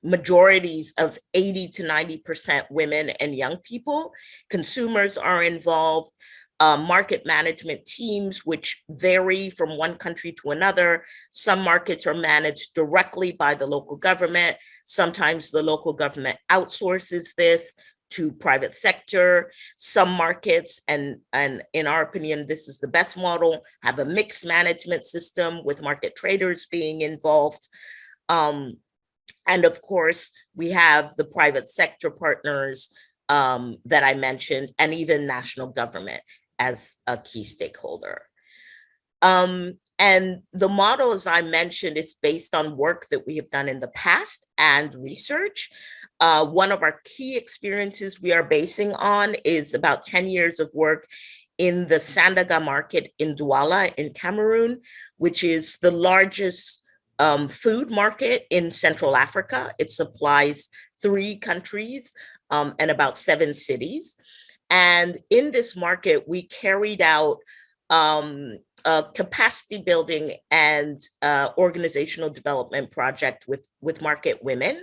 majorities of 80 to 90% women and young people. Consumers are involved, market management teams, which vary from one country to another. Some markets are managed directly by the local government. Sometimes the local government outsources this to private sector. Some markets, and in our opinion, this is the best model, have a mixed management system with market traders being involved. And of course, we have the private sector partners that I mentioned, and even national government as a key stakeholder. And the model, as I mentioned, is based on work that we have done in the past and research. One of our key experiences we are basing on is about 10 years of work in the Sandaga market in Douala in Cameroon, which is the largest food market in Central Africa. It supplies 3 countries and about 7 cities. And in this market, we carried out a capacity building and organizational development project with market women.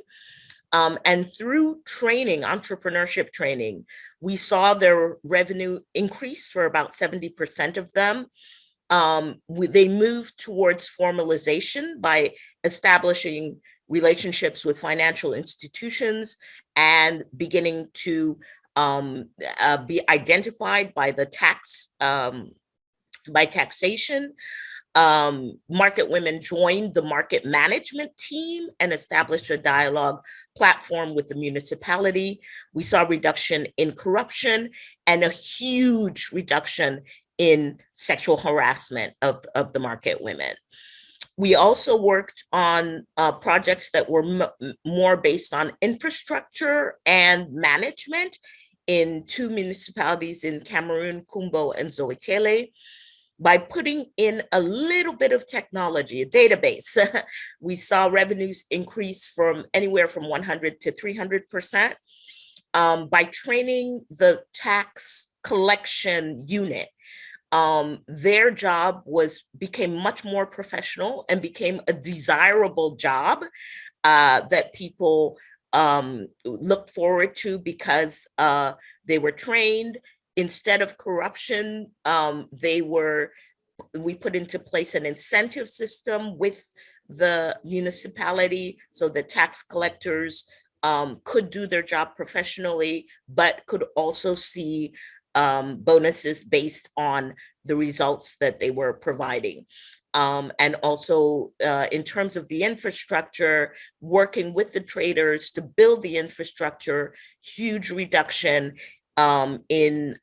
And through training, entrepreneurship training, we saw their revenue increase for about 70% of them. They moved towards formalization by establishing relationships with financial institutions and beginning to be identified by the by taxation. Market women joined the market management team and established a dialogue platform with the municipality. We saw a reduction in corruption and a huge reduction in sexual harassment of the market women. We also worked on projects that were more based on infrastructure and management in 2 municipalities in Cameroon, Kumbo and Zoetele. By putting in a little bit of technology, a database, we saw revenues increase from anywhere from 100 to 300%. By training the tax collection unit, their job became much more professional and became a desirable job that people looked forward to because they were trained. Instead of corruption, we put into place an incentive system with the municipality so the tax collectors could do their job professionally, but could also see bonuses based on the results that they were providing. And also in terms of the infrastructure, working with the traders to build the infrastructure, huge reduction in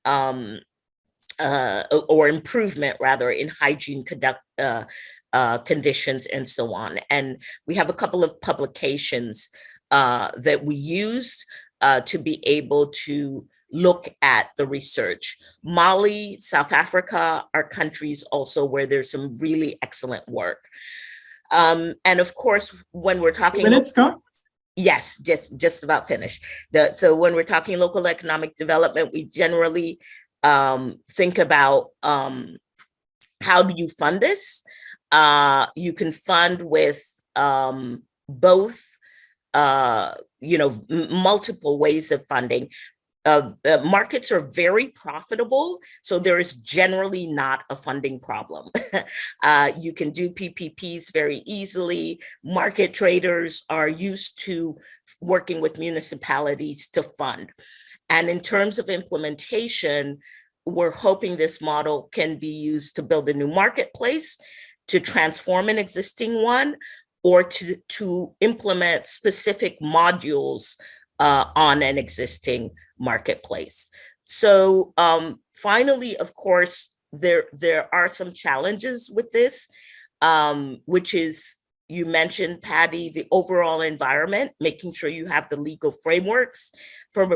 or improvement rather in hygiene conditions and so on. And we have a couple of publications that we used to be able to look at the research. Mali, South Africa are countries also where there's some really excellent work. And of course, when we're talking— Minutes, Scott? Yes, just about finished. So when we're talking local economic development, we generally think about how do you fund this? You can fund with both, multiple ways of funding. Markets are very profitable, so there is generally not a funding problem. You can do PPPs very easily. Market traders are used to working with municipalities to fund. And in terms of implementation, we're hoping this model can be used to build a new marketplace, to transform an existing one, or to implement specific modules on an existing marketplace. So finally, of course, there are some challenges with this, which is, you mentioned, Patty, the overall environment, making sure you have the legal frameworks for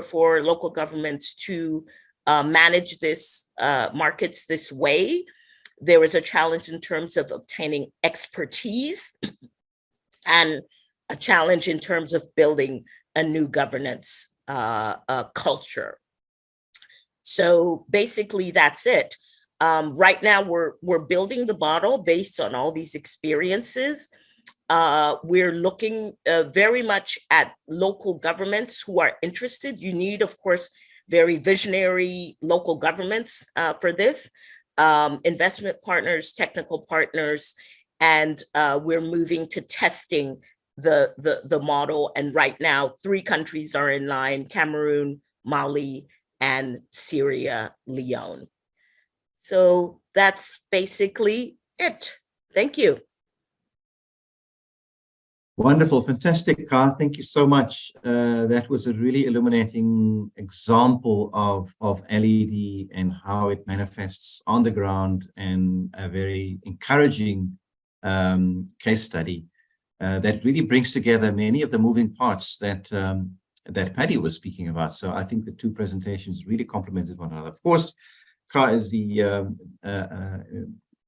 local governments to manage this markets this way. There is a challenge in terms of obtaining expertise and a challenge in terms of building a new governance culture. So basically that's it. Right now we're building the model based on all these experiences. We're looking very much at local governments who are interested. You need, of course, very visionary local governments for this, investment partners, technical partners, and we're moving to testing the model. And right now, 3 countries are in line: Cameroon, Mali, and Sierra Leone. So that's basically it. Thank you. Wonderful, fantastic, Car. Thank you so much. That was a really illuminating example of LED and how it manifests on the ground, and a very encouraging case study that really brings together many of the moving parts that that Patty was speaking about. So I think the 2 presentations really complemented one another. Of course, Car is the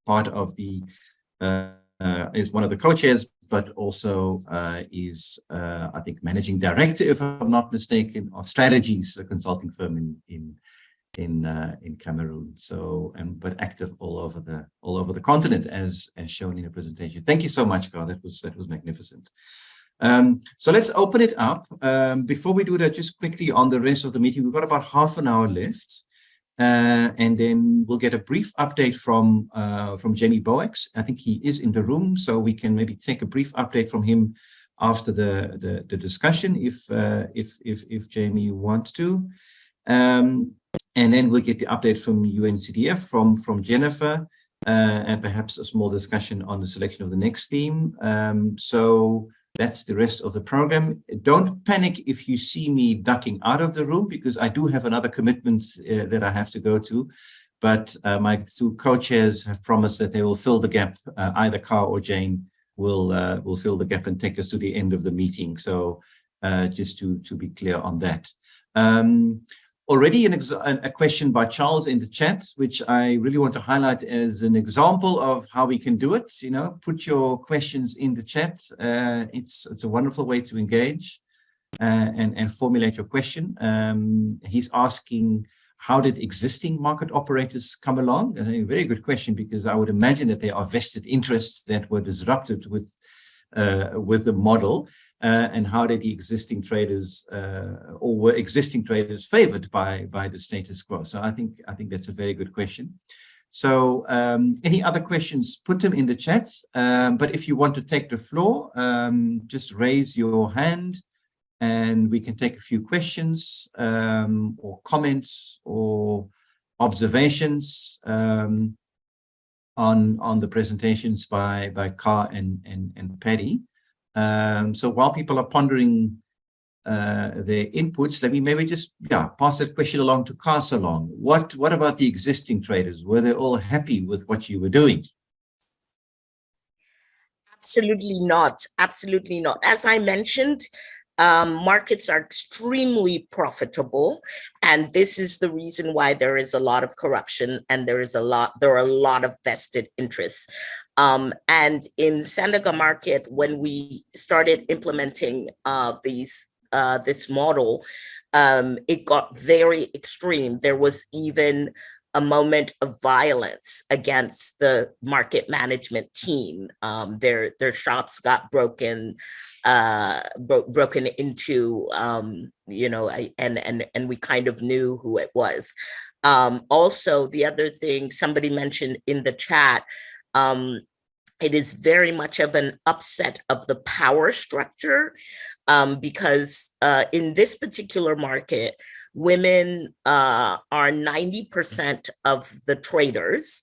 part of the is one of the co-chairs, but also is I think managing director, if I'm not mistaken, of Strategies, a consulting firm in Cameroon. So but active all over the continent, as shown in your presentation. Thank you so much, Car. That was magnificent. So let's open it up. Before we do that, just quickly on the rest of the meeting, we've got about half an hour left. And then we'll get a brief update from Jamie Boax. I think he is in the room, so we can maybe take a brief update from him after the discussion, if Jamie wants to. And then we'll get the update from UNCDF, from Jennifer, and perhaps a small discussion on the selection of the next theme. So that's the rest of the program. Don't panic if you see me ducking out of the room, because I do have another commitment that I have to go to. But my 2 co-chairs have promised that they will fill the gap. Either Car or Jane will fill the gap and take us to the end of the meeting. So just to be clear on that. Already a question by Charles in the chat, which I really want to highlight as an example of how we can do it. You know, put your questions in the chat. It's a wonderful way to engage and formulate your question. He's asking, how did existing market operators come along? And a very good question, because I would imagine that there are vested interests that were disrupted with the model. And how did the existing traders, or were existing traders favored by the status quo? So I think that's a very good question. So any other questions, put them in the chat. But if you want to take the floor, just raise your hand and we can take a few questions or comments or observations on the presentations by Car and Paddy. So while people are pondering their inputs, let me maybe just pass that question along to Car Salon. What about the existing traders? Were they all happy with what you were doing? Absolutely not. Absolutely not. As I mentioned, markets are extremely profitable, and this is the reason why there is a lot of corruption and there are a lot of vested interests. And in Sandaga market, when we started implementing this model, it got very extreme. There was even a moment of violence against the market management team. Their shops got broken into, you know, and we kind of knew who it was. Also, the other thing somebody mentioned in the chat, it is very much of an upset of the power structure, because in this particular market, women are 90% of the traders.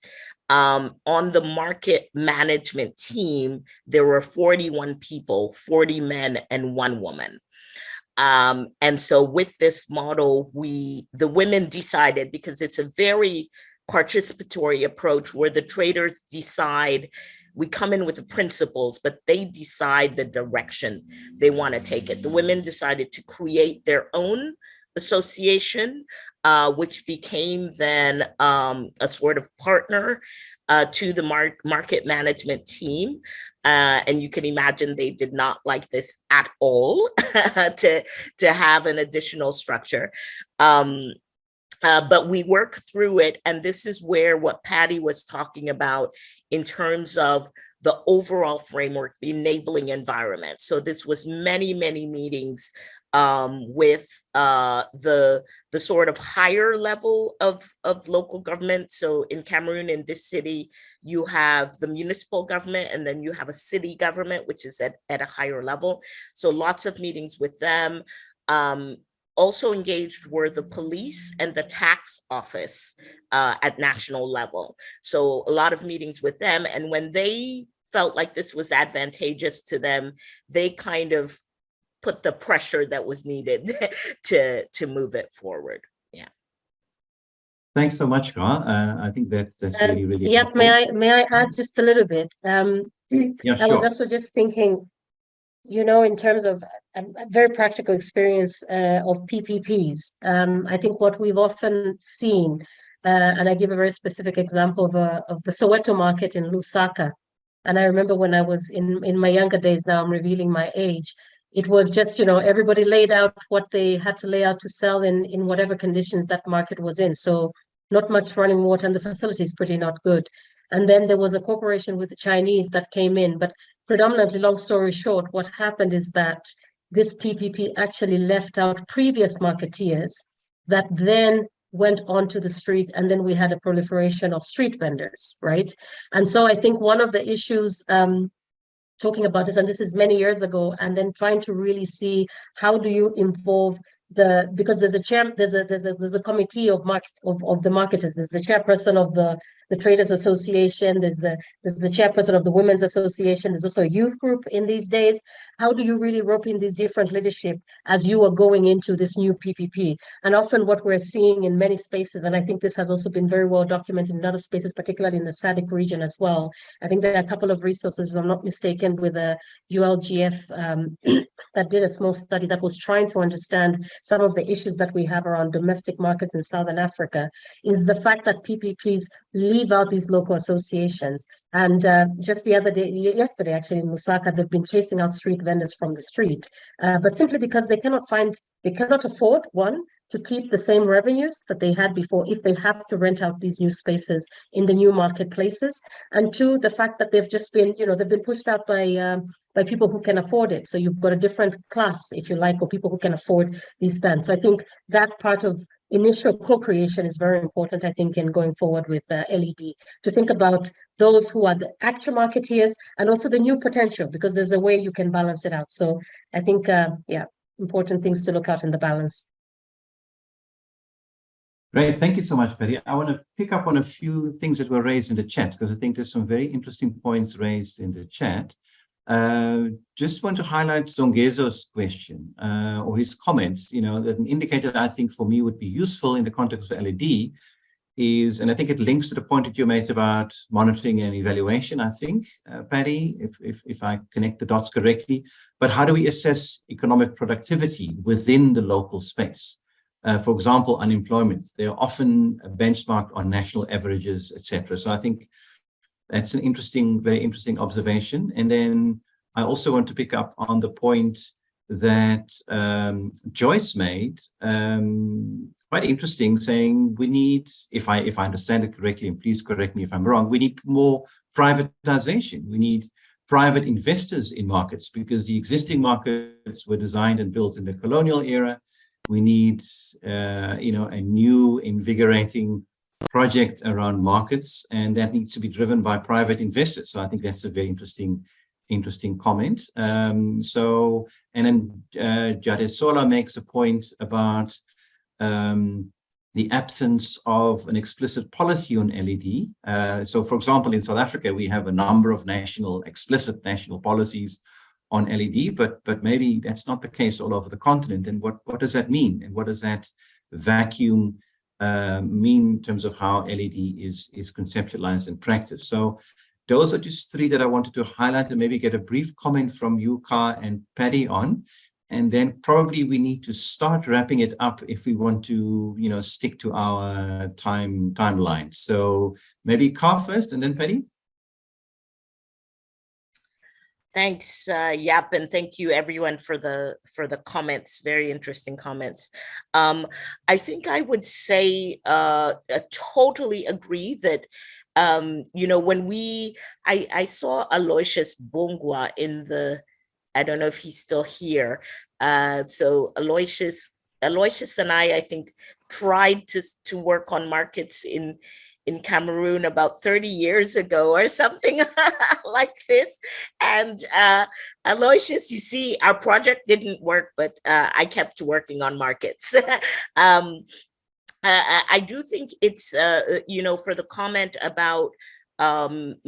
On the market management team, there were 41 people, 40 men and 1 woman. And so with this model, the women decided, because it's a very participatory approach where the traders decide we come in with the principles, but they decide the direction they want to take it. The women decided to create their own association, which became then a sort of partner to the market management team. And you can imagine they did not like this at all to have an additional structure. But we work through it. And this is where what Patty was talking about in terms of the overall framework, the enabling environment. So this was many, many meetings with the sort of higher level of local government. So in Cameroon, in this city, you have the municipal government, and then you have a city government, which is at a higher level. So lots of meetings with them. Also engaged were the police and the tax office at national level. So a lot of meetings with them. And when they felt like this was advantageous to them, they kind of put the pressure that was needed to move it forward. Yeah. Thanks so much, Gar. I think that's really, really yeah, helpful. may I add just a little bit? Yeah, I was sure. also just thinking, in terms of a very practical experience of PPPs. I think what we've often seen, and I give a very specific example of the Soweto market in Lusaka. And I remember when I was in my younger days, now I'm revealing my age, it was just, everybody laid out what they had to lay out to sell in whatever conditions that market was in. So not much running water, and the facility is pretty not good. And then there was a corporation with the Chinese that came in, but predominantly, long story short, what happened is that this PPP actually left out previous marketeers that then went onto the street, and then we had a proliferation of street vendors, right? And so I think one of the issues talking about this, and this is many years ago, and then trying to really see how do you involve because there's a committee of the marketers. There's the chairperson of the Traders Association. There's the chairperson of the Women's Association. There's also a youth group in these days. How do you really rope in these different leadership as you are going into this new PPP? And often what we're seeing in many spaces, and I think this has also been very well documented in other spaces, particularly in the SADC region as well. I think there are a couple of resources, if I'm not mistaken, with a ULGF that did a small study that was trying to understand some of the issues that we have around domestic markets in Southern Africa, is the fact that PPPs leave out these local associations. And just yesterday actually in Lusaka, they've been chasing out street vendors from the street, but simply because they cannot afford, one, to keep the same revenues that they had before if they have to rent out these new spaces in the new marketplaces. And two, the fact that they've just been, they've been pushed out by people who can afford it. So you've got a different class, if you like, of people who can afford these stands. So I think that part of initial co-creation is very important, I think, in going forward with LED, to think about those who are the actual marketeers and also the new potential, because there's a way you can balance it out. So I think, important things to look out in the balance. Great, thank you so much, Patty. I want to pick up on a few things that were raised in the chat, because I think there's some very interesting points raised in the chat. Just want to highlight Zongezo's question or his comments, that an indicator that I think for me would be useful in the context of LED is, and I think it links to the point that you made about monitoring and evaluation, I think, Patty, if I connect the dots correctly, but how do we assess economic productivity within the local space? For example, unemployment, they're often benchmarked on national averages, etc. So I think that's an very interesting observation. And then I also want to pick up on the point that Joyce made, quite interesting, saying we need, if I understand it correctly, and please correct me if I'm wrong, we need more privatization. We need private investors in markets, because the existing markets were designed and built in the colonial era. We need, a new invigorating project around markets, and that needs to be driven by private investors. So I think that's a very interesting comment. And then Jadesola makes a point about the absence of an explicit policy on LED. So for example, in South Africa, we have a number of explicit national policies on LED, but maybe that's not the case all over the continent. And what does that mean? And what does that vacuum mean in terms of how LED is conceptualized in practice? So those are just three that I wanted to highlight and maybe get a brief comment from you, Ka and Paddy on. And then probably we need to start wrapping it up if we want to, stick to our timeline. So maybe Ka first and then Paddy. Thanks, Yap, and thank you everyone for the comments. Very interesting comments. I think I would say totally agree that when I saw Aloysius Bongwa in the, I don't know if he's still here. So Aloysius and I think tried to work on markets in Cameroon about 30 years ago or something like this. And Aloysius, you see, our project didn't work, but I kept working on markets. I do think it's, for the comment about the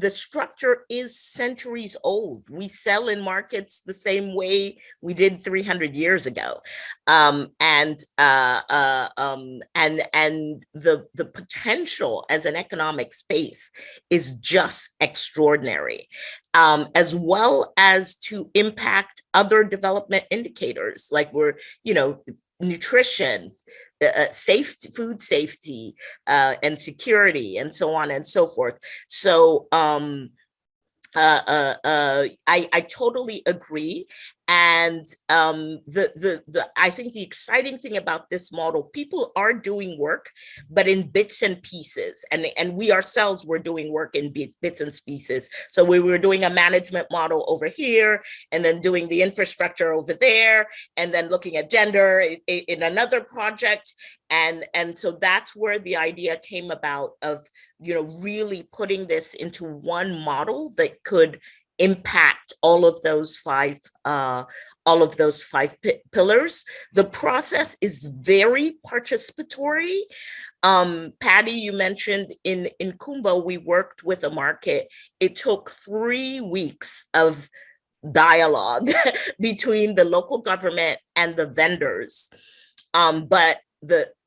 structure is centuries old. We sell in markets the same way we did 300 years ago, and the potential as an economic space is just extraordinary, as well as to impact other development indicators like nutrition, food safety, and security, and so on and so forth. So I totally agree. And I think the exciting thing about this model, people are doing work, but in bits and pieces. And we ourselves were doing work in bits and pieces. So we were doing a management model over here, and then doing the infrastructure over there, and then looking at gender in another project. And so that's where the idea came about of, really putting this into one model that could impact all of those five pillars. The process is very participatory. Paddy, you mentioned in Kumba, we worked with a market. It took 3 weeks of dialogue between the local government and the vendors. But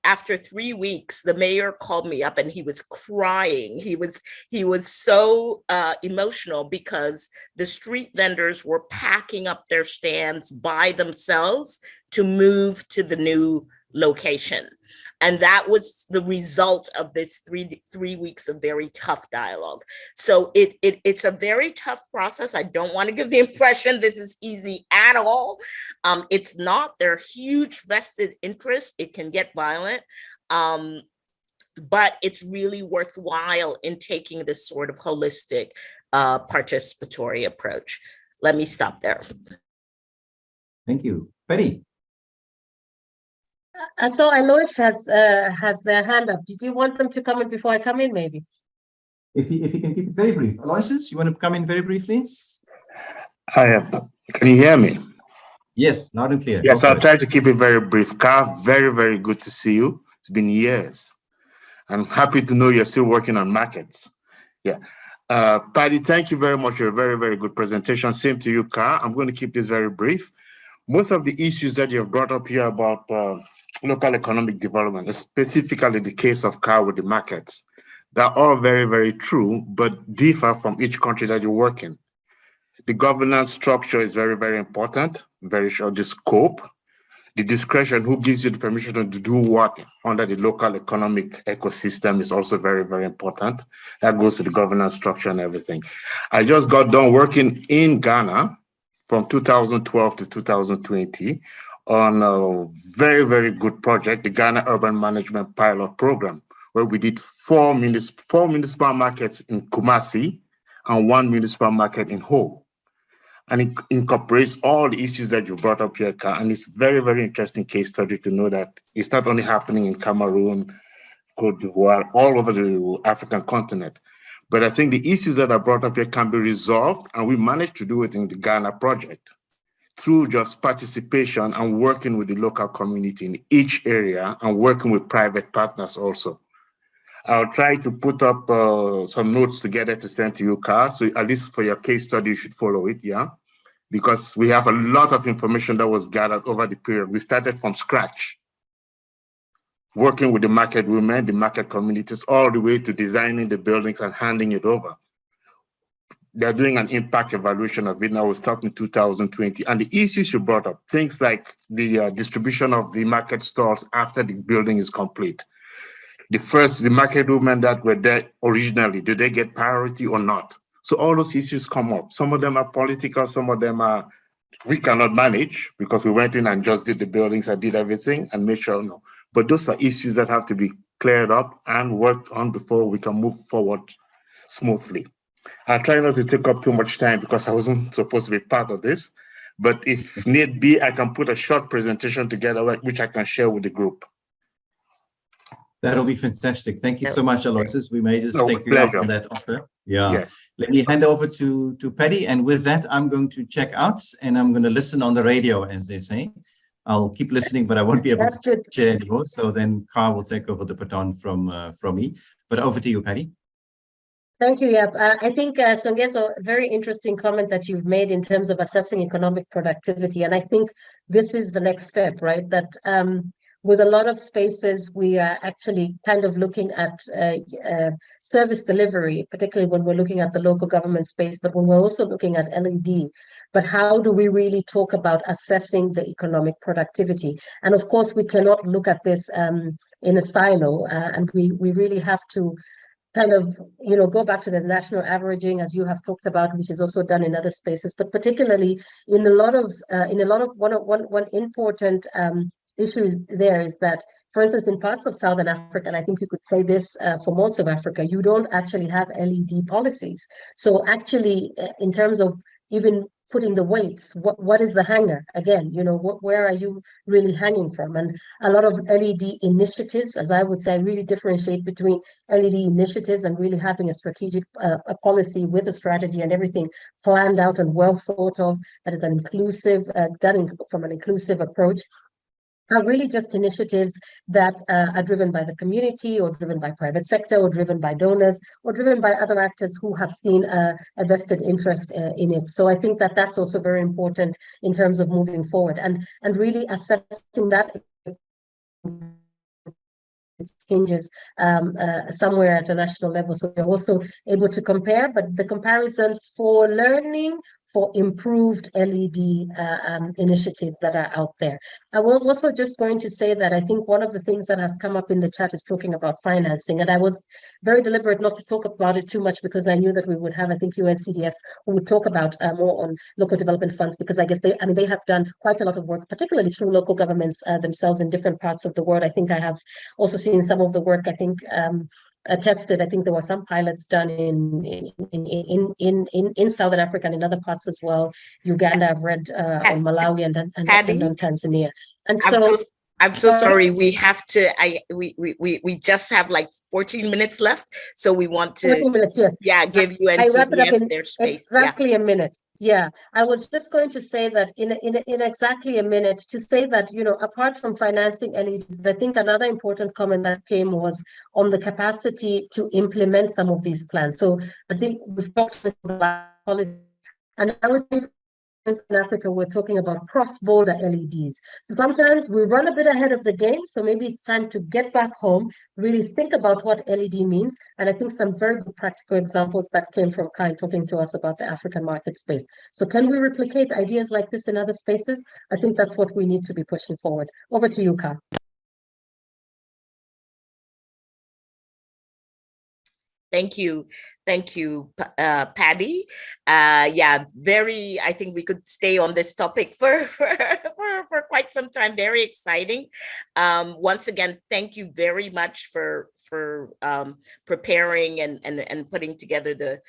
after 3 weeks, the mayor called me up and he was crying. He was so emotional because the street vendors were packing up their stands by themselves to move to the new location. And that was the result of this three weeks of very tough dialogue. So it's a very tough process. I don't want to give the impression this is easy at all. It's not. There are huge vested interests. It can get violent. But it's really worthwhile in taking this sort of holistic participatory approach. Let me stop there. Thank you. Paddy. So Aloysius has their hand up. Did you want them to come in before I come in, maybe? If you can keep it very brief. Aloysius, you want to come in very briefly? Can you hear me? Yes, loud and clear. Yes, I'll try to keep it very brief. Ka, very, very good to see you. It's been years. I'm happy to know you're still working on markets. Yeah. Paddy, thank you very much for a very, very good presentation. Same to you, Ka. I'm going to keep this very brief. Most of the issues that you have brought up here about local economic development, specifically the case of Ka with the markets, they're all very, very true, but differ from each country that you work in. The governance structure is very, very important, very short, the scope, the discretion, who gives you the permission to do what under the local economic ecosystem is also very, very important. That goes to the governance structure and everything. I just got done working in Ghana from 2012 to 2020 on a very, very good project, the Ghana Urban Management Pilot Program, where we did four municipal markets in Kumasi and 1 municipal market in Ho. And it incorporates all the issues that you brought up here, Ka, and it's very, very interesting case study to know that it's not only happening in Cameroon, Cote d'Ivoire, all over the African continent. But I think the issues that are brought up here can be resolved, and we managed to do it in the Ghana project through just participation and working with the local community in each area and working with private partners also. I'll try to put up some notes together to send to you, Ka, so at least for your case study, you should follow it, yeah? Because we have a lot of information that was gathered over the period. We started from scratch working with the market women, the market communities, all the way to designing the buildings and handing it over. They're doing an impact evaluation of it. Now we'll start in 2020. And the issues you brought up, things like the distribution of the market stalls after the building is complete. The market women that were there originally, do they get priority or not? So all those issues come up. Some of them are political, some of them are, we cannot manage because we went in and just did the buildings and did everything and made sure, no. But those are issues that have to be cleared up and worked on before we can move forward smoothly. I'll try not to take up too much time because I wasn't supposed to be part of this, but if need be, I can put a short presentation together which I can share with the group. That'll be fantastic. Thank you so much, Aloysius. We may just take you up on that offer. Yeah. Yes. Let me hand over to Paddy. And with that, I'm going to check out and I'm going to listen on the radio, as they say. I'll keep listening, but I won't be able to share anymore. So then Carl will take over the baton from me. But over to you, Paddy. Thank you, Yap. I think, Songezo, a very interesting comment that you've made in terms of assessing economic productivity. And I think this is the next step, right? That with a lot of spaces, we are actually kind of looking at service delivery, particularly when we're looking at the local government space, but when we're also looking at LED. But how do we really talk about assessing the economic productivity? And of course, we cannot look at this in a silo, and we really have to kind of, go back to this national averaging, as you have talked about, which is also done in other spaces, but particularly in a lot of one important issue there is that, for instance, in parts of Southern Africa, and I think you could say this for most of Africa, you don't actually have LED policies. So actually, in terms of even putting the weights, what is the hanger? Again, where are you really hanging from? And a lot of LED initiatives, as I would say, I really differentiate between LED initiatives and really having a strategic a policy with a strategy and everything planned out and well thought of, that is an inclusive, done from an inclusive approach, are really just initiatives that are driven by the community or driven by private sector or driven by donors or driven by other actors who have seen a vested interest in it. So I think that that's also very important in terms of moving forward and really assessing that changes somewhere at a national level. So we're also able to compare, but the comparison for learning, for improved LED initiatives that are out there. I was also just going to say that I think one of the things that has come up in the chat is talking about financing. And I was very deliberate not to talk about it too much because I knew that we would have, I think, UNCDF who would talk about more on local development funds, because I guess they have done quite a lot of work, particularly through local governments themselves in different parts of the world. I think I have also seen some of the work, I think, tested. I think there were some pilots done in Southern Africa and in other parts as well. Uganda, I've read on Malawi and on Tanzania. And so I'm so sorry. We have to. We just have like 14 minutes left, so we want to. 14 minutes, yes. Yeah, give you NCDF their space. Exactly a minute. Yeah, I was just going to say that in exactly a minute, to say that, apart from financing LEDs, I think another important comment that came was on the capacity to implement some of these plans. So I think we've talked about the policy, and I would say in Africa, we're talking about cross-border LEDs. Sometimes we run a bit ahead of the game, so maybe it's time to get back home, really think about what LED means, and I think some very good practical examples that came from Kai talking to us about the African market space. So can we replicate ideas like this in other spaces? I think that's what we need to be pushing forward. Over to you, Kai. Thank you, Paddy. I think we could stay on this topic for quite some time. Very exciting. Once again, thank you very much for preparing and putting together the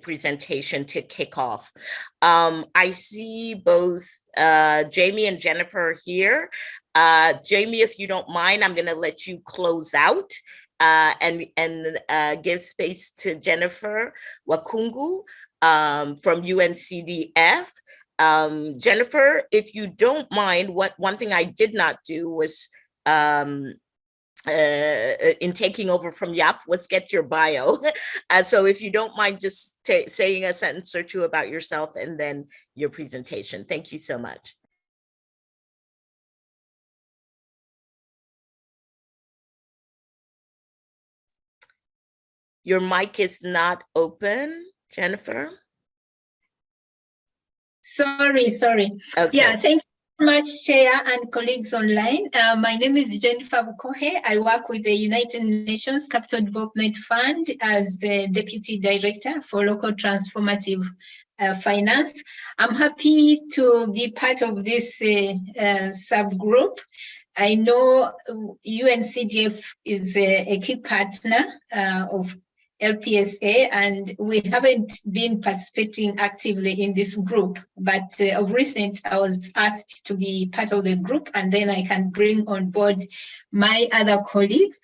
presentation to kick off. I see both Jamie and Jennifer here. Jamie, if you don't mind, I'm going to let you close out. And give space to Jennifer Wakungu from UNCDF. Jennifer, if you don't mind, one thing I did not do was in taking over from Yap, let's get your bio. So if you don't mind just saying a sentence or two about yourself and then your presentation. Thank you so much. Your mic is not open, Jennifer. Sorry. Okay. Yeah, thank you very much, Chair and colleagues online. My name is Jennifer Bukohe. I work with the United Nations Capital Development Fund as the Deputy Director for Local Transformative Finance. I'm happy to be part of this subgroup. I know UNCDF is a key partner of LPSA, and we haven't been participating actively in this group, but of recent I was asked to be part of the group, and then I can bring on board my other colleagues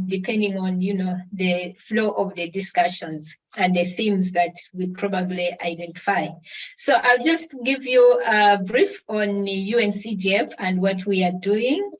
depending on the flow of the discussions and the themes that we probably identify. So I'll just give you a brief on UNCDF and what we are doing.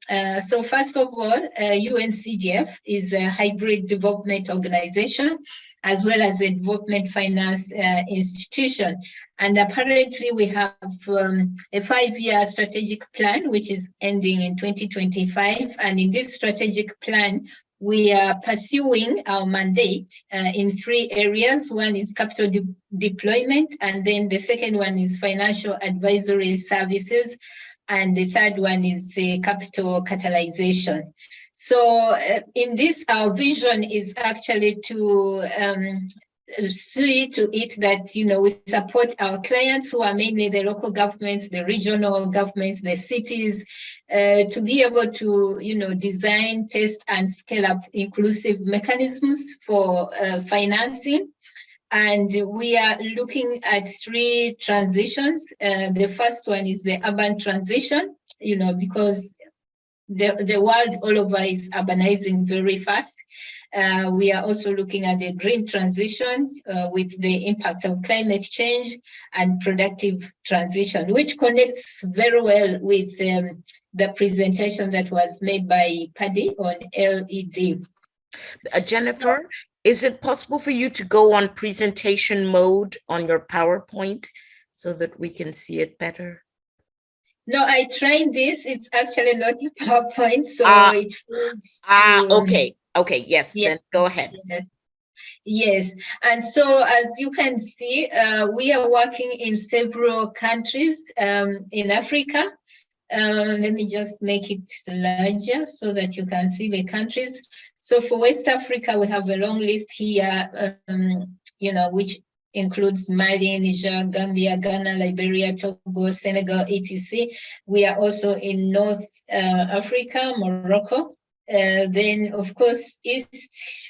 So first of all, UNCDF is a hybrid development organization as well as a development finance institution. And apparently we have a 5-year strategic plan, which is ending in 2025. And in this strategic plan, we are pursuing our mandate in 3 areas. One is capital deployment, and then the second one is financial advisory services, and the third one is capital catalyzation. So in this, our vision is actually to see to it that we support our clients, who are mainly the local governments, the regional governments, the cities, to be able to design, test, and scale up inclusive mechanisms for financing. And we are looking at 3 transitions. The first one is the urban transition, because the world all over is urbanizing very fast. We are also looking at the green transition with the impact of climate change, and productive transition, which connects very well with the presentation that was made by Paddy on LED. Jennifer, is it possible for you to go on presentation mode on your PowerPoint so that we can see it better? No, I tried this. It's actually not a PowerPoint, so it feels okay, yes, then go ahead. Yes, and so as you can see, we are working in several countries in Africa. Let me just make it larger so that you can see the countries. So for West Africa, we have a long list here, which includes Mali, Niger, Gambia, Ghana, Liberia, Togo, Senegal, etc. We are also in North Africa, Morocco. Then, of course, East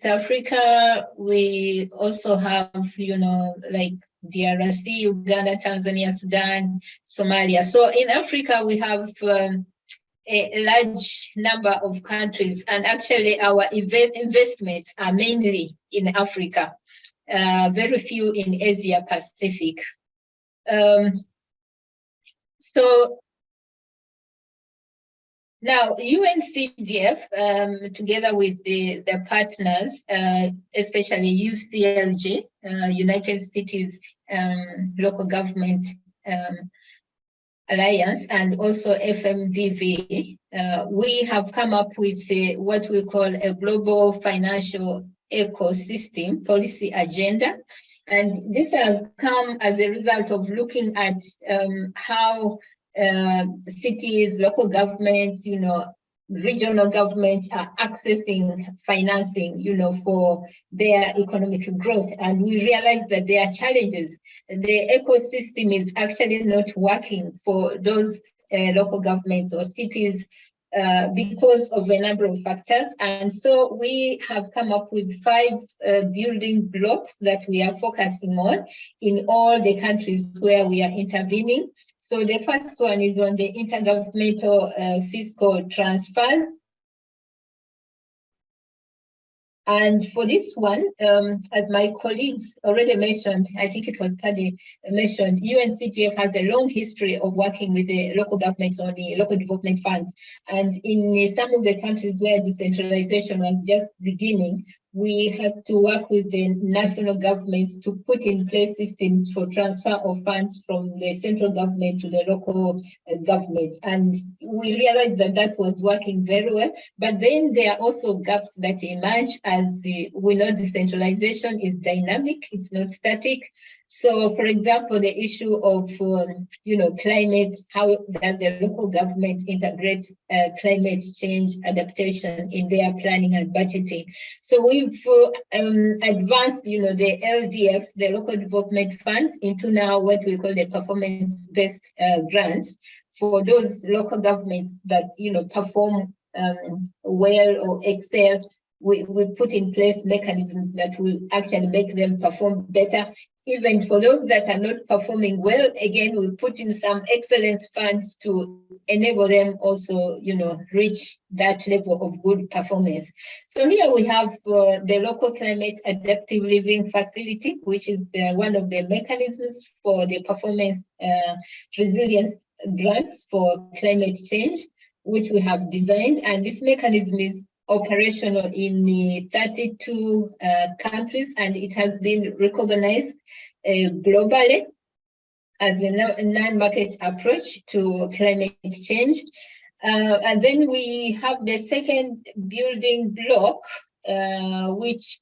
Africa, we also have, like DRC, Uganda, Tanzania, Sudan, Somalia. So in Africa, we have a large number of countries, and actually our investments are mainly in Africa, very few in Asia Pacific. So now UNCDF, together with the partners, especially UCLG, United Cities Local Government Alliance, and also FMDV, we have come up with what we call a global financial ecosystem policy agenda. And this has come as a result of looking at how cities, local governments, regional governments are accessing financing, for their economic growth. And we realize that there are challenges. The ecosystem is actually not working for those local governments or cities because of a number of factors. And so we have come up with 5 building blocks that we are focusing on in all the countries where we are intervening. So the first one is on the intergovernmental fiscal transfer. And for this one, as my colleagues already mentioned, I think it was Paddy mentioned, UNCDF has a long history of working with the local governments on the local development funds. And in some of the countries where decentralization was just beginning, we have to work with the national governments to put in place systems for transfer of funds from the central government to the local governments. And we realized that that was working very well. But then there are also gaps that emerge as we know decentralization is dynamic, it's not static. So, for example, the issue of, climate, how does the local government integrate climate change adaptation in their planning and budgeting? So we've advanced, the LDFs, the local development funds, into now what we call the performance-based grants for those local governments that, perform well or excel. We put in place mechanisms that will actually make them perform better. Even for those that are not performing well, again, we put in some excellence funds to enable them also, reach that level of good performance. So here we have the local climate adaptive living facility, which is one of the mechanisms for the performance resilience grants for climate change, which we have designed. And this mechanism is operational in 32 countries, and it has been recognized globally as a non-market approach to climate change. And then we have the second building block, which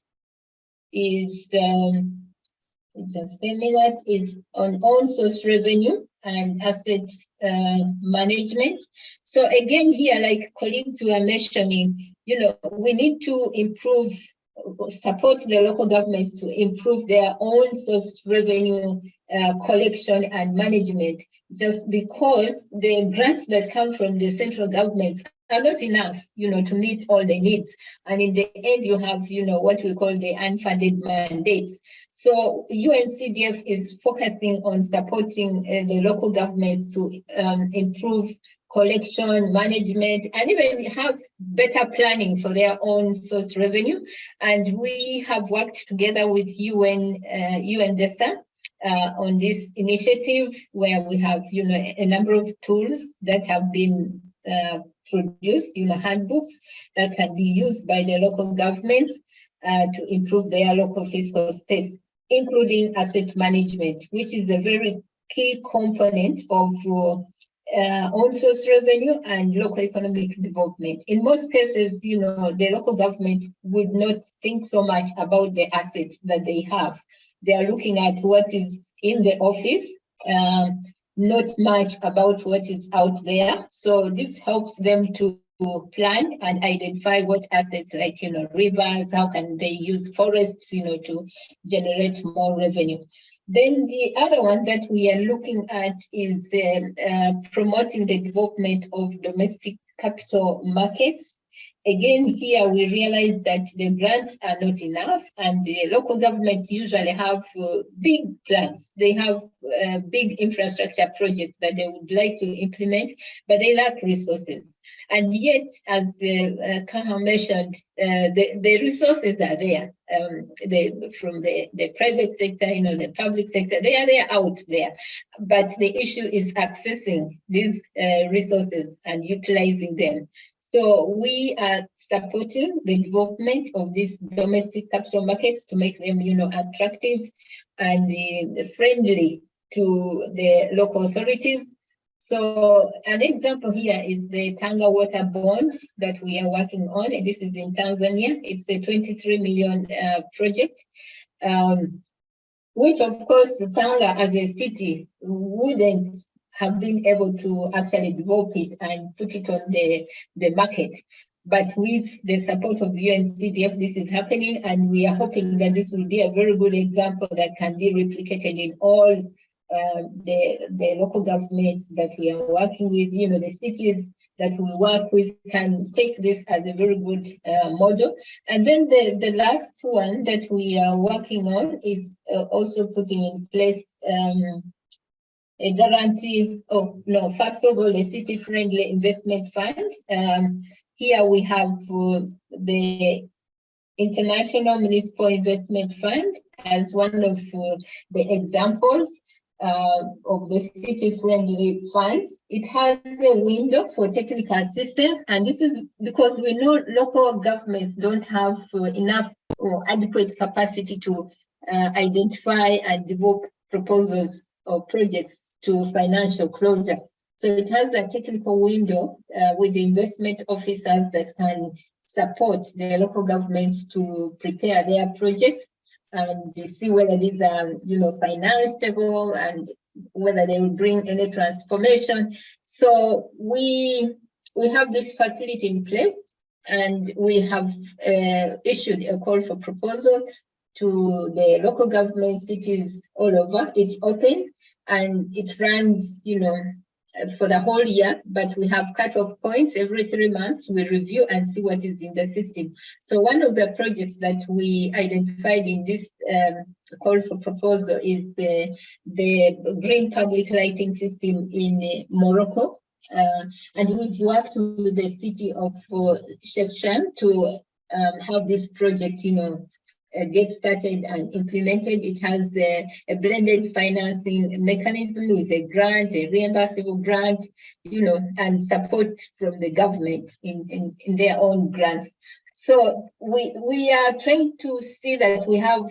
is just a minute, is on own source revenue and asset management. So again, here, like colleagues were mentioning, we need to support the local governments to improve their own source revenue collection and management, just because the grants that come from the central government are not enough, to meet all the needs. And in the end, you have, what we call the unfunded mandates. So UNCDF is focusing on supporting the local governments to improve collection, management, and even have better planning for their own source revenue. And we have worked together with UNDESA on this initiative, where we have, a number of tools that have been produced, handbooks that can be used by the local governments to improve their local fiscal space, including asset management, which is a very key component of own source revenue and local economic development. In most cases, the local governments would not think so much about the assets that they have. They are looking at what is in the office, not much about what is out there. So this helps them to plan and identify what assets, like, rivers, how can they use forests, to generate more revenue. Then the other one that we are looking at is promoting the development of domestic capital markets. Again, here we realize that the grants are not enough, and the local governments usually have big plans. They have big infrastructure projects that they would like to implement, but they lack resources. And yet, as Kaha mentioned, the resources are there. From the private sector, the public sector, they are there out there. But the issue is accessing these resources and utilizing them. So we are supporting the development of these domestic capital markets to make them, attractive and friendly to the local authorities. So an example here is the Tanga Water Bond that we are working on. And this is in Tanzania. It's a 23 million project, which of course Tanga as a city wouldn't have been able to actually develop it and put it on the market. But with the support of UNCDF, this is happening, and we are hoping that this will be a very good example that can be replicated in all the local governments that we are working with. The cities that we work with can take this as a very good model. And then the last one that we are working on is also putting in place a guarantee. First of all, a city-friendly investment fund. Here we have the International Municipal Investment Fund as one of the examples of the city-friendly funds. It has a window for technical assistance, and this is because we know local governments don't have enough or adequate capacity to identify and develop proposals or projects to financial closure. So it has a technical window with the investment officers that can support the local governments to prepare their projects and see whether these are, financeable and whether they will bring any transformation. So we have this facility in place, and we have issued a call for proposal to the local government cities all over. It's open and it runs, for the whole year, but we have cut-off points every 3 months. We review and see what is in the system. So one of the projects that we identified in this call for proposal is the green public lighting system in Morocco. And we've worked with the city of Chefchaouen to have this project, get started and implemented. It has a blended financing mechanism with a grant, a reimbursable grant, and support from the government in their own grants. So we are trying to see that we have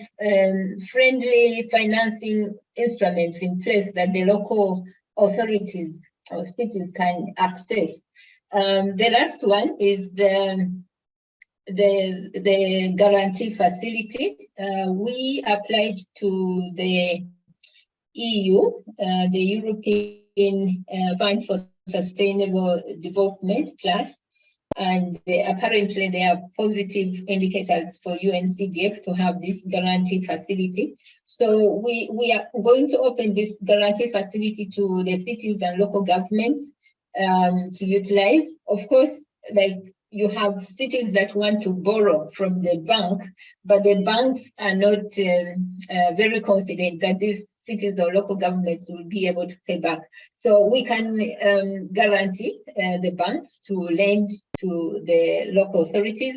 friendly financing instruments in place that the local authorities or cities can access. The last one is the guarantee facility. We applied to the EU, the European Fund for Sustainable Development Plus, and apparently there are positive indicators for UNCDF to have this guarantee facility. So we are going to open this guarantee facility to the cities and local governments to utilize. Of course, you have cities that want to borrow from the bank, but the banks are not very confident that these cities or local governments will be able to pay back. So we can guarantee the banks to lend to the local authorities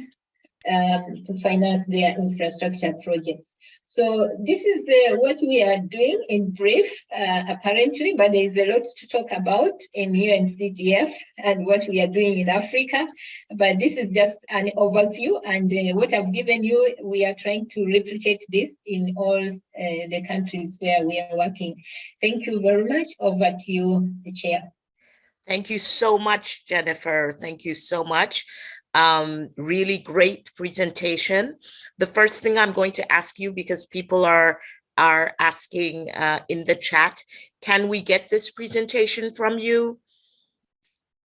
to finance their infrastructure projects. So this is what we are doing in brief, apparently, but there is a lot to talk about in UNCDF and what we are doing in Africa. But this is just an overview, and what I've given you, we are trying to replicate this in all the countries where we are working. Thank you very much. Over to you, the Chair. Thank you so much, Jennifer. Thank you so much. Really great presentation. The first thing I'm going to ask you, because people are asking in the chat, can we get this presentation from you?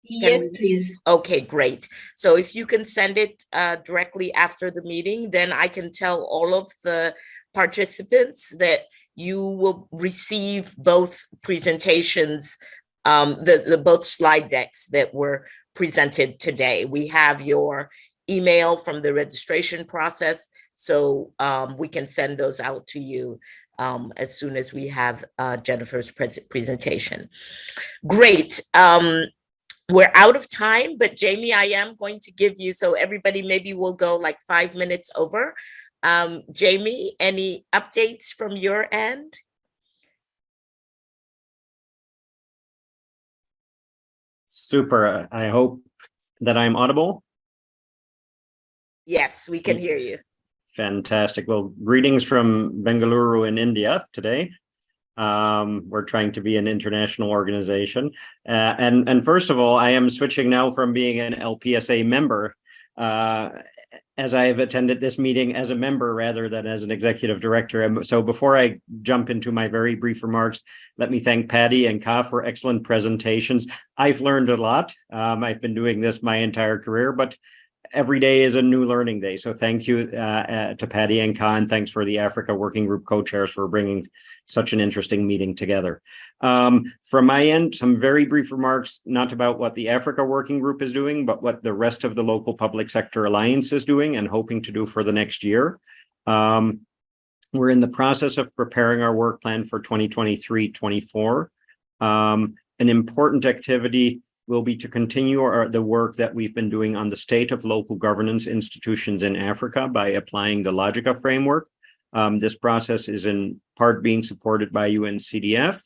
Yes, please. Okay, great. So if you can send it directly after the meeting, then I can tell all of the participants that you will receive both presentations, the both slide decks that were presented today. We have your email from the registration process, so we can send those out to you as soon as we have Jennifer's presentation. Great. We're out of time, but Jamie, I am going to give you, so everybody maybe will go like 5 minutes over. Jamie, any updates from your end? Super. I hope that I'm audible. Yes, we can hear you. Fantastic. Well, greetings from Bengaluru in India today. We're trying to be an international organization. And first of all, I am switching now from being an LPSA member, as I have attended this meeting as a member rather than as an executive director. And so before I jump into my very brief remarks, let me thank Patty and Ka for excellent presentations. I've learned a lot. I've been doing this my entire career, but every day is a new learning day. So thank you to Patty and Ka, and thanks for the Africa Working Group co-chairs for bringing such an interesting meeting together. From my end, some very brief remarks, not about what the Africa Working Group is doing, but what the rest of the Local Public Sector Alliance is doing and hoping to do for the next year. We're in the process of preparing our work plan for 2023-24. An important activity will be to continue the work that we've been doing on the state of local governance institutions in Africa by applying the Logica framework. This process is in part being supported by UNCDF.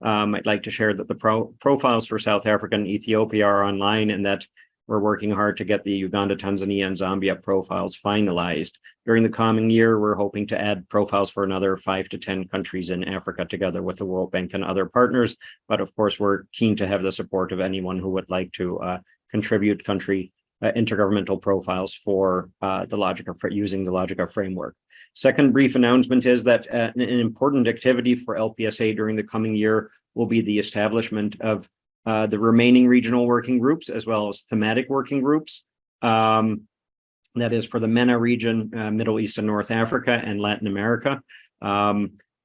I'd like to share that the profiles for South Africa and Ethiopia are online, and that we're working hard to get the Uganda, Tanzania, and Zambia profiles finalized. During the coming year, we're hoping to add profiles for another 5 to 10 countries in Africa together with the World Bank and other partners. But of course, we're keen to have the support of anyone who would like to contribute country intergovernmental profiles for using the Logica framework. Second brief announcement is that an important activity for LPSA during the coming year will be the establishment of the remaining regional working groups as well as thematic working groups. That is for the MENA region, Middle East and North Africa, and Latin America.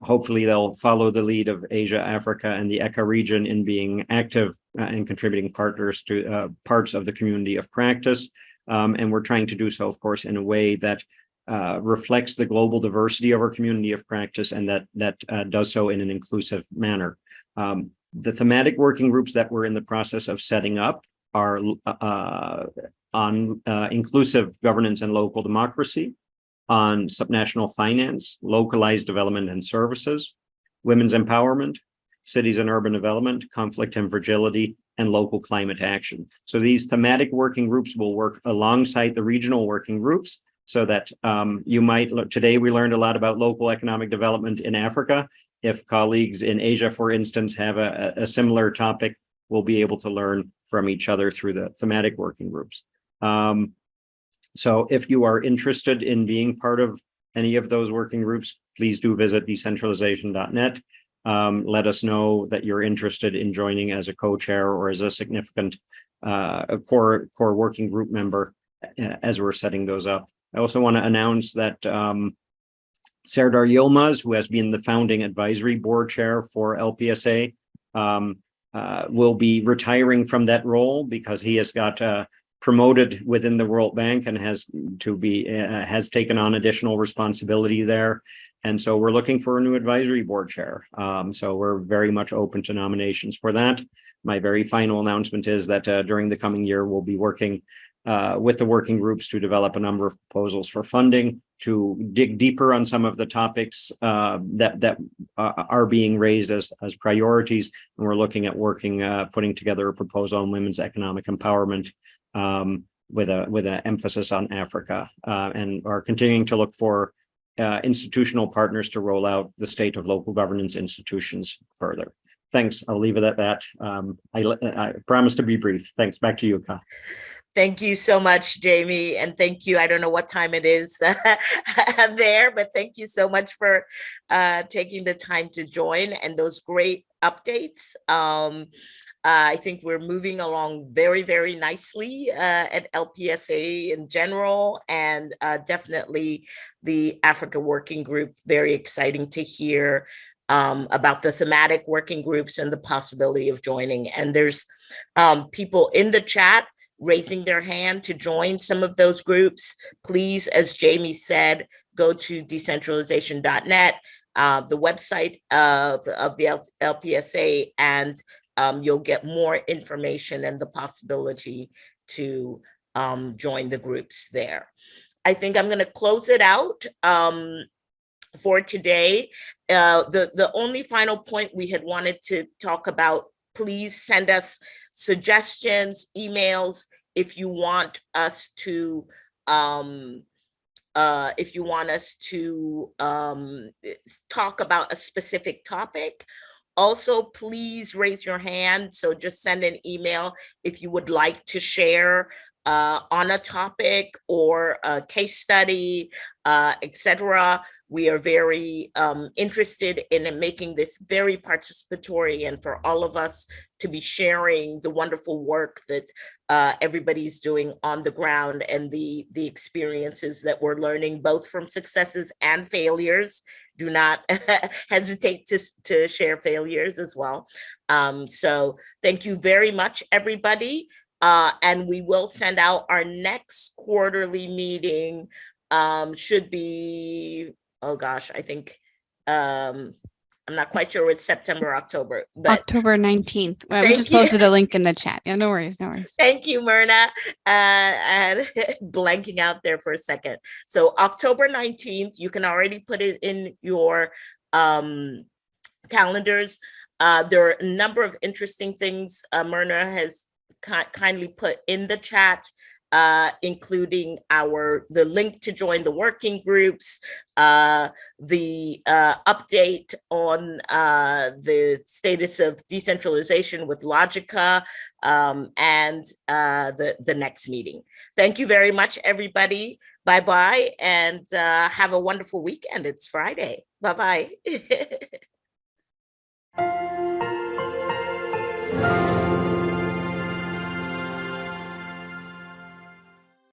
Hopefully they'll follow the lead of Asia, Africa, and the ECA region in being active and contributing partners to parts of the community of practice. And we're trying to do so, of course, in a way that reflects the global diversity of our community of practice and that does so in an inclusive manner. The thematic working groups that we're in the process of setting up are on inclusive governance and local democracy, on subnational finance, localized development and services, women's empowerment, cities and urban development, conflict and fragility, and local climate action. So these thematic working groups will work alongside the regional working groups so that today we learned a lot about local economic development in Africa. If colleagues in Asia, for instance, have a similar topic, we'll be able to learn from each other through the thematic working groups. So if you are interested in being part of any of those working groups, please do visit decentralization.net. Let us know that you're interested in joining as a co-chair or as a significant core working group member as we're setting those up. I also want to announce that Serdar Yilmaz, who has been the founding advisory board chair for LPSA, will be retiring from that role because he has got promoted within the World Bank and has taken on additional responsibility there. And so we're looking for a new advisory board chair. So we're very much open to nominations for that. My very final announcement is that during the coming year, we'll be working with the working groups to develop a number of proposals for funding, to dig deeper on some of the topics that are being raised as priorities. And we're looking at putting together a proposal on women's economic empowerment with an emphasis on Africa, and are continuing to look for institutional partners to roll out the state of local governance institutions further. Thanks. I'll leave it at that. I promise to be brief. Thanks. Back to you, Ka. Thank you so much, Jamie. And thank you. I don't know what time it is there, but thank you so much for taking the time to join and those great updates. I think we're moving along very, very nicely at LPSA in general, and definitely the Africa Working Group. Very exciting to hear about the thematic working groups and the possibility of joining. And there's people in the chat raising their hand to join some of those groups. Please, as Jamie said, go to decentralization.net, the website of the LPSA, and you'll get more information and the possibility to join the groups there. I think I'm going to close it out for today. The only final point we had wanted to talk about, please send us suggestions, emails, if you want us to talk about a specific topic. Also, please raise your hand. So just send an email if you would like to share on a topic or a case study, etc. We are very interested in making this very participatory and for all of us to be sharing the wonderful work that everybody's doing on the ground and the experiences that we're learning, both from successes and failures. Do not hesitate to share failures as well. So thank you very much, everybody. And we will send out our next quarterly meeting, should be, oh gosh, I think, I'm not quite sure it's September or October. But October 19th. We just posted a link in the chat. Yeah, no worries, no worries. Thank you, Myrna. And blanking out there for a second. So October 19th, you can already put it in your calendars. There are a number of interesting things Myrna has kindly put in the chat, including the link to join the working groups, the update on the status of decentralization with Logica, and the next meeting. Thank you very much, everybody. Bye-bye, and have a wonderful weekend. It's Friday. Bye-bye.